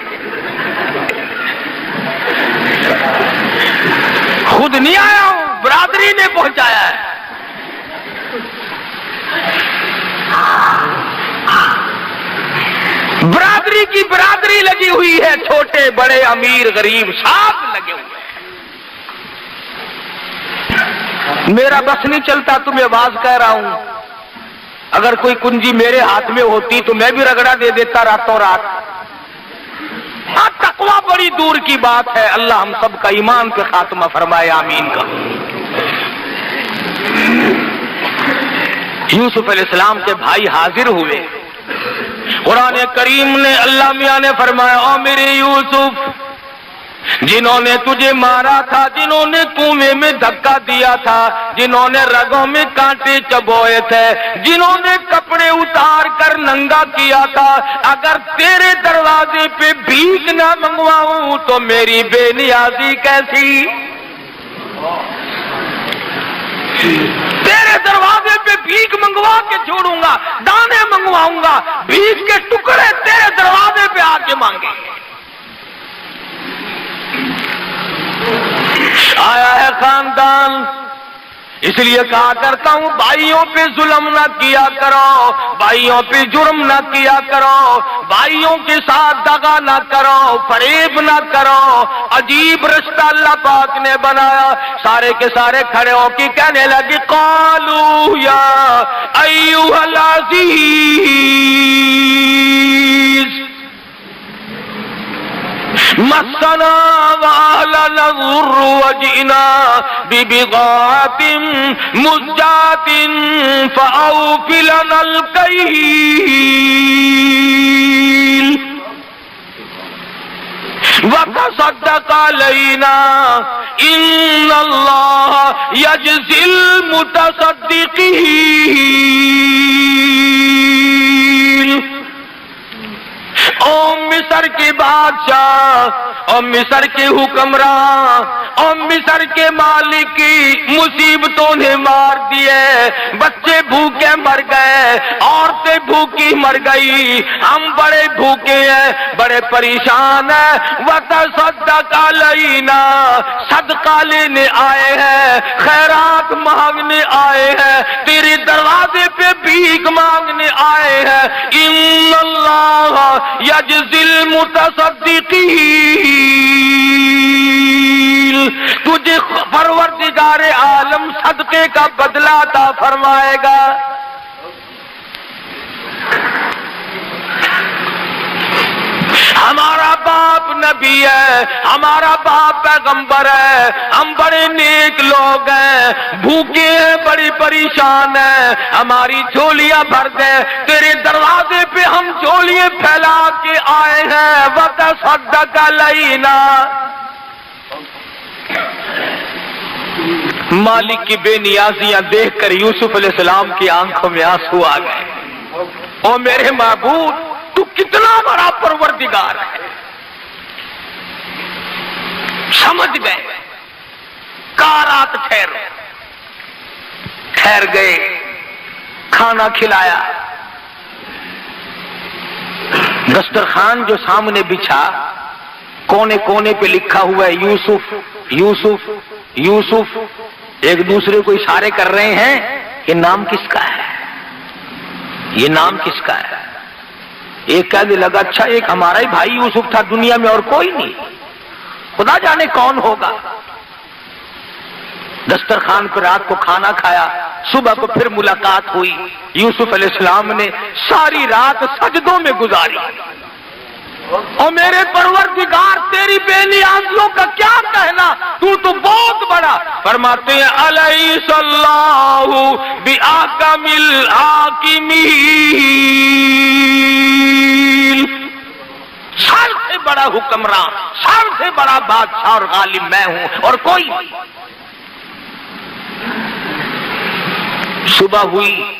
D: خود نہیں آیا ہوں، برادری نے پہنچایا ہے۔ برادری کی برادری لگی ہوئی ہے، چھوٹے بڑے امیر غریب سب لگے ہوئے ہیں۔ میرا بس نہیں چلتا، تمہیں آواز کہہ رہا ہوں، اگر کوئی کنجی میرے ہاتھ میں ہوتی تو میں بھی رگڑا دے دیتا راتوں رات۔ ہاں تقویٰ بڑی دور کی بات ہے، اللہ ہم سب کا ایمان پہ خاتمہ فرمائے، آمین کا۔ یوسف علیہ السلام کے بھائی حاضر ہوئے، قرآن کریم نے اللہ میاں نے فرمایا او میرے یوسف، جنہوں نے تجھے مارا تھا، جنہوں نے کنویں میں دھکا دیا تھا، جنہوں نے رگوں میں کانٹے چبوئے تھے، جنہوں نے کپڑے اتار کر ننگا کیا تھا، اگر تیرے دروازے پہ بھیک نہ منگواؤں تو میری بے نیازی کیسی؟ تیرے دروازے پہ بھیک منگوا کے چھوڑوں گا، دانے منگواؤں گا، بھیک کے ٹکڑے تیرے دروازے پہ آ کے مانگیں گے۔ آیا ہے خاندان، اس لیے کہا کرتا ہوں بھائیوں پہ ظلم نہ کیا کرو، بھائیوں پہ جرم نہ کیا کرو، بھائیوں کے ساتھ دغا نہ کرو، فریب نہ کرو۔ عجیب رشتہ اللہ پاک نے بنایا، سارے کے سارے کھڑے ہو کے کہنے لگے قالوا یا ایھا العزیز مسنا واهلنا الضر وجئنا ببضاعة مزجاة فأوف لنا الكيل وتصدق علينا إن الله يجزي المتصدقين۔ او مصر کے بادشاہ، او مصر کے حکمراں، او مصر کے مالک کی مصیبتوں نے مار دیے، بچے بھوکے مر گئے، عورتیں بھوکی مر گئی، ہم بڑے بھوکے ہیں، بڑے پریشان ہیں۔ وتصدق علینا، صدقہ لینے آئے ہیں، خیرات مانگنے آئے ہیں، تیرے دروازے پہ بھیک مانگنے آئے ہیں۔ ان اللہ یجزی المتصدقین، تجھے پروردگار عالم صدقے کا بدلہ عطا فرمائے گا۔ ہمارا باپ نبی ہے، ہمارا باپ پیغمبر ہے، ہم بڑے نیک لوگ ہیں، بھوکے ہیں، بڑی پریشان ہیں، ہماری جھولیاں بھر دے، تیرے دروازے پہ ہم جھولیاں پھیلا کے آئے ہیں۔ وتصدق علینا، مالک کی بے نیازیاں دیکھ کر یوسف علیہ السلام کی آنکھوں میں آنسو آ گئے۔ او میرے معبود، تو کتنا بڑا پروردگار ہے۔ سمجھ گئے، کارات ٹھہر گئے، کھانا کھلایا، دسترخوان جو سامنے بچھا، کونے کونے پہ لکھا ہوا ہے یوسف یوسف یوسف، ایک دوسرے کو اشارے کر رہے ہیں یہ نام کس کا ہے، یہ نام کس کا ہے۔ ایک کہنے لگا اچھا ایک ہمارا ہی بھائی یوسف تھا، دنیا میں اور کوئی نہیں، خدا جانے کون ہوگا۔ دسترخوان پر رات کو کھانا کھایا، صبح کو پھر ملاقات ہوئی، یوسف علیہ السلام نے ساری رات سجدوں میں گزاری۔ اور میرے پروردگار تیری بے نیازیوں کا کیا کہنا، تو بہت بڑا۔ فرماتے ہیں الیس اللہ بأحکم الحاکمین، سب سے بڑا حکمراں، سب سے بڑا بادشاہ اور غالب میں ہوں اور کوئی نہیں۔ صبح ہوئی،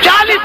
D: 40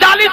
D: 40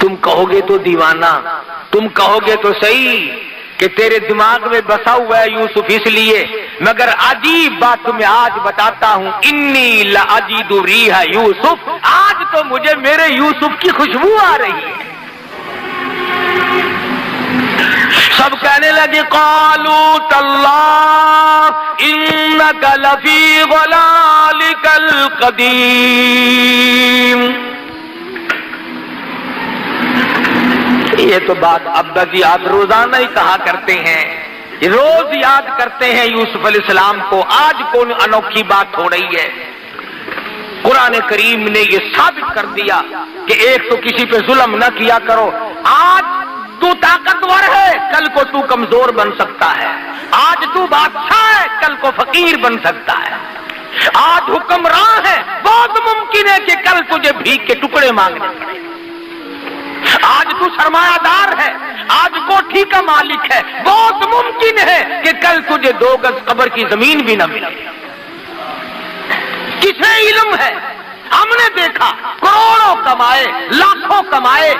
D: تم کہو گے تو دیوانہ، تم کہو گے تو صحیح کہ تیرے دماغ میں بسا ہوا ہے یوسف اس لیے، مگر عجیب بات تمہیں آج بتاتا ہوں. انی لاجد ریح یوسف، آج تو مجھے میرے یوسف کی خوشبو آ رہی ہے. سب کہنے لگے قالوا تاللہ انک لفی ضلالک القدیم. یہ تو بات ابا جی آپ روزانہ ہی کہا کرتے ہیں، روز یاد کرتے ہیں یوسف علیہ السلام کو. آج کون انوکھی بات ہو رہی ہے؟ قرآن کریم نے یہ ثابت کر دیا کہ ایک تو کسی پہ ظلم نہ کیا کرو. آج تو طاقتور ہے، کل کو تو کمزور بن سکتا ہے. آج تو بادشاہ ہے، کل کو فقیر بن سکتا ہے. آج حکمراں ہے، بہت ممکن ہے کہ کل تجھے بھیک کے ٹکڑے مانگنے پڑے. آج تو سرمایہ دار ہے، آج کوٹھی کا مالک ہے، بہت ممکن ہے کہ کل تجھے 2 گز قبر کی زمین بھی نہ ملے. کسے علم ہے؟ ہم نے دیکھا کروڑوں کمائے، لاکھوں کمائے،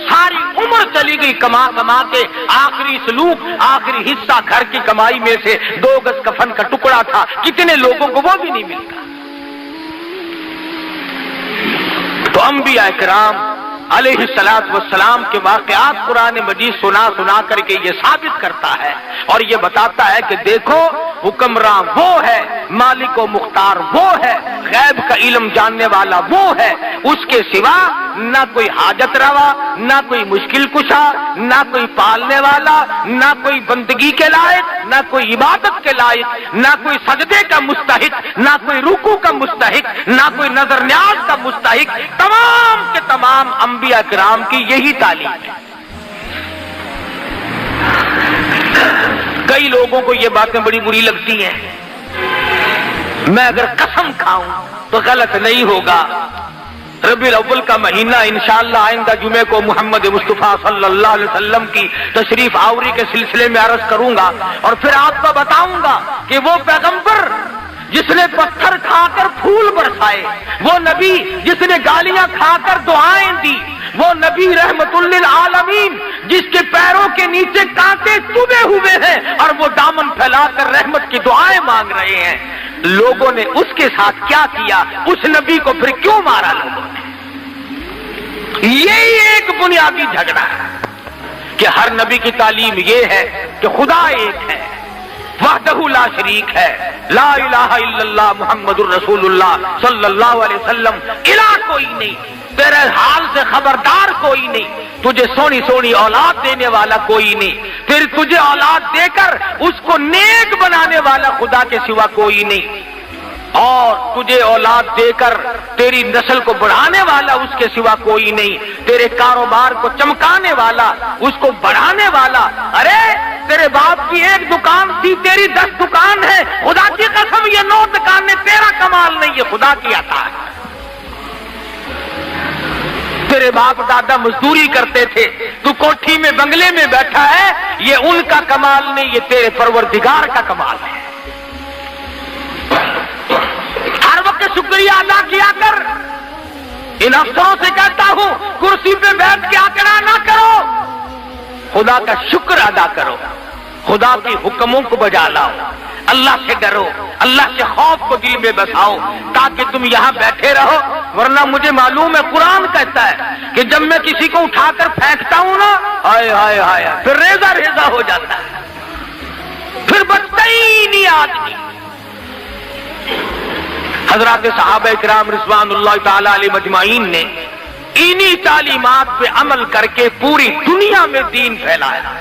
D: ساری عمر چلی گئی کما کما کے، آخری سلوک، آخری حصہ گھر کی کمائی میں سے 2 گز کفن کا ٹکڑا تھا. کتنے لوگوں کو وہ بھی نہیں ملتا. تو انبیاء کرام علیہ الصلوۃ والسلام کے واقعات قرآن مجید سنا سنا کر کے یہ ثابت کرتا ہے اور یہ بتاتا ہے کہ دیکھو حکمراں وہ ہے، مالک و مختار وہ ہے، غیب کا علم جاننے والا وہ ہے. اس کے سوا نہ کوئی حاجت روا، نہ کوئی مشکل کشا، نہ کوئی پالنے والا، نہ کوئی بندگی کے لائق، نہ کوئی عبادت کے لائق، نہ کوئی سجدے کا مستحق، نہ کوئی رکوع کا مستحق، نہ کوئی نظر نیاز کا مستحق. تمام کے تمام انبیاء کرام کی یہی تعلیم ہے. کئی لوگوں کو یہ باتیں بڑی بری لگتی ہیں. میں اگر قسم کھاؤں تو غلط نہیں ہوگا. ربیع الاول کا مہینہ انشاءاللہ آئندہ جمعے کو محمد مصطفیٰ صلی اللہ علیہ وسلم کی تشریف آوری کے سلسلے میں عرض کروں گا اور پھر آپ کو بتاؤں گا کہ وہ پیغمبر جس نے پتھر کھا کر پھول برسائے، وہ نبی جس نے گالیاں کھا کر دعائیں دی، وہ نبی رحمت للعالمین جس کے پیروں کے نیچے کانٹے چبھے ہوئے ہیں اور وہ دامن پھیلا کر رحمت کی دعائیں مانگ رہے ہیں. لوگوں نے اس کے ساتھ کیا کیا؟ اس نبی کو پھر کیوں مارا لوگوں نے؟ یہی ایک بنیادی جھگڑا ہے کہ ہر نبی کی تعلیم یہ ہے کہ خدا ایک ہے، وحدہ لا شریک ہے، لا الہ الا اللہ محمد الرسول اللہ صلی اللہ علیہ وسلم. الہ کوئی نہیں، تیرے حال سے خبردار کوئی نہیں، تجھے سونی سونی اولاد دینے والا کوئی نہیں، پھر تجھے اولاد دے کر اس کو نیک بنانے والا خدا کے سوا کوئی نہیں، اور تجھے اولاد دے کر تیری نسل کو بڑھانے والا اس کے سوا کوئی نہیں، تیرے کاروبار کو چمکانے والا، اس کو بڑھانے والا. ارے تیرے باپ کی 1 دکان تھی، تیری 10 دکان ہے. خدا کی قسم یہ 9 دکانیں تیرا کمال نہیں، یہ خدا کی عطا ہے. تیرے باپ دادا مزدوری کرتے تھے، تو کوٹھی میں بنگلے میں بیٹھا ہے، یہ ان کا کمال نہیں، یہ تیرے پروردگار کا کمال ہے. ہر وقت شکریہ ادا کیا کر. ان افسروں سے کہتا ہوں کرسی پہ بیٹھ کے آکڑا نہ کرو، خدا کا شکر ادا کرو، خدا کے حکموں کو بجا لاؤ، اللہ سے ڈرو، اللہ سے خوف کو دل میں بساؤ تاکہ تم یہاں بیٹھے رہو. ورنہ مجھے معلوم ہے قرآن کہتا ہے کہ جب میں کسی کو اٹھا کر پھینکتا ہوں نا، ہائے ہائے ہائے، پھر ریزہ ریزہ ہو جاتا ہے، پھر بچتا ہی نہیں آدمی. حضرات صحابہ کرام رضوان اللہ تعالی علیہ مجمعین نے انہی تعلیمات پہ عمل کر کے پوری دنیا میں دین پھیلایا.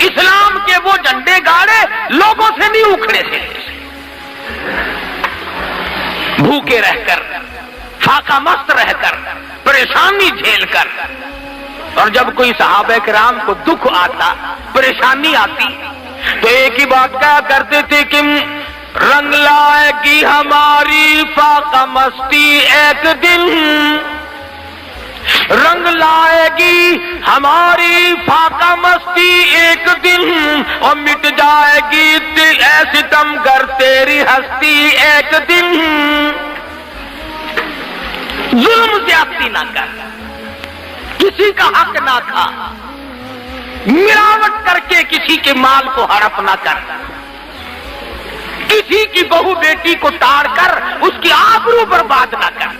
D: اسلام کے وہ جھنڈے گاڑے لوگوں سے نہیں اکھڑے تھے. بھوکے رہ کر، فاقہ مست رہ کر، پریشانی جھیل کر. اور جب کوئی صحابہ کرام کو دکھ آتا، پریشانی آتی، تو ایک ہی بات کہا کرتے تھے کہ رنگ لائے گی ہماری فاقہ مستی ایک دن، رنگ لائے گی ہماری فاقہ مستی ایک دن، اور مٹ جائے گی دل اے ستم گر تیری ہستی ایک دن۔ ظلم زیادتی نہ کر، کسی کا حق نہ کھا، ملاوٹ کر کے کسی کے مال کو ہڑپ نہ کر، کسی کی بہو بیٹی کو تاڑ کر اس کی آبرو برباد نہ کر۔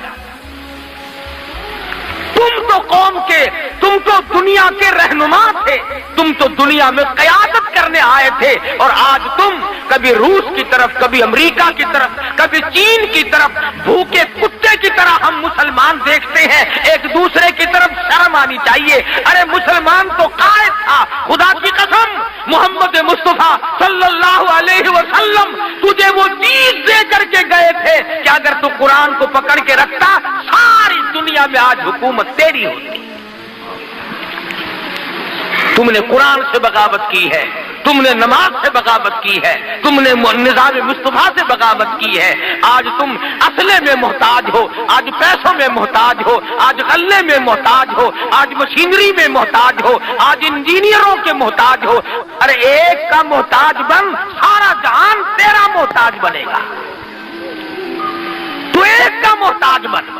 D: تم تو قوم کے، تم تو دنیا کے رہنما تھے، تم تو دنیا میں قیادت کرنے آئے تھے، اور آج تم کبھی روس کی طرف، کبھی امریکہ کی طرف، کبھی چین کی طرف، بھوکے کتے کی طرح ہم مسلمان دیکھتے ہیں۔ ایک دوسرے کی طرف شرم آنی چاہیے۔ ارے مسلمان تو قائد تھا، خدا کی قسم محمد مصطفیٰ صلی اللہ علیہ وسلم تجھے وہ چیز دے کر کے گئے تھے کہ اگر تو قرآن کو پکڑ کے رکھتا ساری دنیا میں آج حکومت تیری ہوتی۔ تم نے قرآن سے بغاوت کی ہے، تم نے نماز سے بغاوت کی ہے، تم نے نظام مصطفیٰ سے بغاوت کی ہے۔ آج تم اسلحے میں محتاج ہو، آج پیسوں میں محتاج ہو، آج غلے میں محتاج ہو، آج مشینری میں محتاج ہو، آج انجینئروں کے محتاج ہو۔ ارے ایک کا محتاج بن، سارا جہان تیرا محتاج بنے گا۔ تو ایک کا محتاج بن۔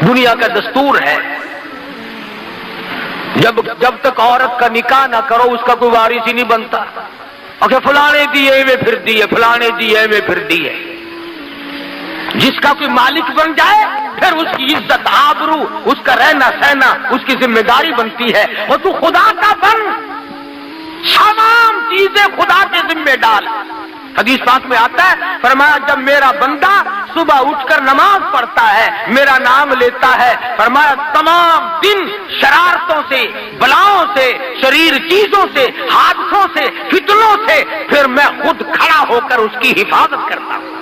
D: دنیا کا دستور ہے جب تک عورت کا نکاح نہ کرو اس کا کوئی وارث ہی نہیں بنتا۔ اور فلانے دیے میں پھر دیے، فلانے دیے میں پھر دیے۔ جس کا کوئی مالک بن جائے پھر اس کی عزت، آبرو، اس کا رہنا سہنا اس کی ذمہ داری بنتی ہے۔ اور تو خدا کا بن، تمام چیزیں خدا کے ذمہ ڈال۔ حدیث پاک میں آتا ہے، فرمایا جب میرا بندہ صبح اٹھ کر نماز پڑھتا ہے، میرا نام لیتا ہے، فرمایا تمام دن شرارتوں سے، بلاؤں سے، شریر چیزوں سے، حادثوں سے، فتنوں سے پھر میں خود کھڑا ہو کر اس کی حفاظت کرتا ہوں۔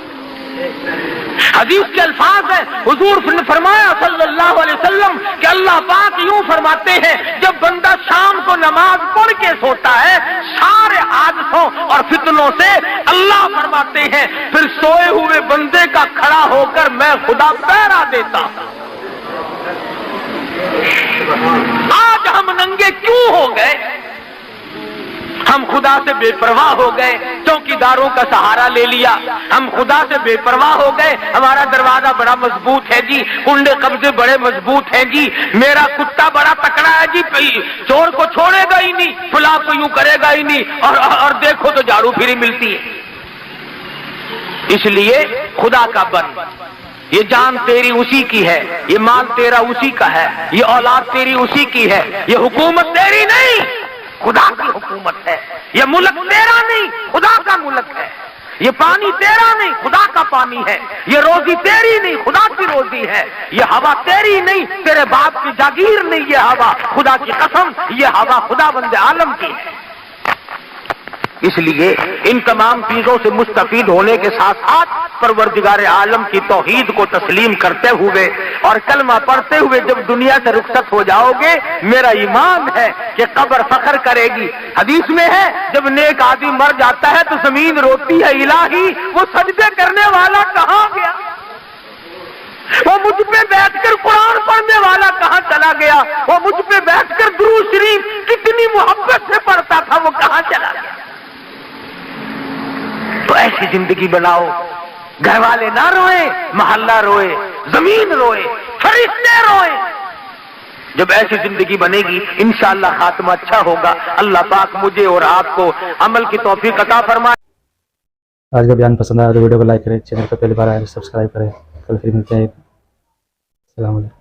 D: حدیث کے الفاظ ہیں، حضور نے فرمایا صلی اللہ علیہ وسلم کہ اللہ پاک یوں فرماتے ہیں جب بندہ شام کو نماز پڑھ کے سوتا ہے سارے حادثوں اور فتنوں سے اللہ فرماتے ہیں پھر سوئے ہوئے بندے کا کھڑا ہو کر میں خدا پہرا دیتا ہوں۔ آج ہم ننگے کیوں ہو گئے؟ ہم خدا سے بے پرواہ ہو گئے، چوکیداروں کا سہارا لے لیا۔ ہم خدا سے بے پرواہ ہو گئے، ہمارا دروازہ بڑا مضبوط ہے جی، کنڈے قبضے بڑے مضبوط ہیں جی، میرا کتا بڑا تکڑا ہے جی، چور کو چھوڑے گا ہی نہیں، فلاں کو یوں کرے گا ہی نہیں، اور دیکھو تو جھاڑو پھری ملتی ہے۔ اس لیے خدا کا بن، یہ جان تیری اسی کی ہے، یہ مال تیرا اسی کا ہے، یہ اولاد تیری اسی کی ہے، یہ حکومت تیری نہیں خدا کی حکومت ہے، یہ ملک تیرا نہیں خدا کا ملک ہے، یہ پانی تیرا نہیں خدا کا پانی ہے، یہ روزی تیری نہیں خدا کی روزی ہے، یہ ہوا تیری نہیں تیرے باپ کی جاگیر نہیں، یہ ہوا خدا کی قسم یہ ہوا خدا بند عالم کی ہے۔ اس لیے ان تمام چیزوں سے مستفید ہونے کے ساتھ ساتھ پروردگار عالم کی توحید کو تسلیم کرتے ہوئے اور کلمہ پڑھتے ہوئے جب دنیا سے رخصت ہو جاؤ گے، میرا ایمان ہے کہ قبر فخر کرے گی۔ حدیث میں ہے جب نیک آدمی مر جاتا ہے تو زمین روتی ہے الہی وہ سجدے کرنے والا کہاں گیا، وہ مجھ پہ بیٹھ کر قرآن پڑھنے والا کہاں چلا گیا، وہ مجھ پہ بیٹھ کر درود شریف کتنی محبت سے پڑھتا تھا وہ کہاں چلا گیا۔ تو ایسی زندگی بناؤ، گھر والے نہ روئے، محلہ روئے، زمین روئے، فرشتے روئے۔ جب ایسی زندگی بنے گی انشاءاللہ خاتمہ اچھا ہوگا۔ اللہ پاک مجھے اور آپ کو عمل کی توفیق عطا فرمائے۔
A: آج کا بیان پسند آیا تو ویڈیو کو لائک کریں، چینل کو پہلی بار آئے تو سبسکرائب کریں۔ کل پھر ملتے ہیں۔ السلام علیکم۔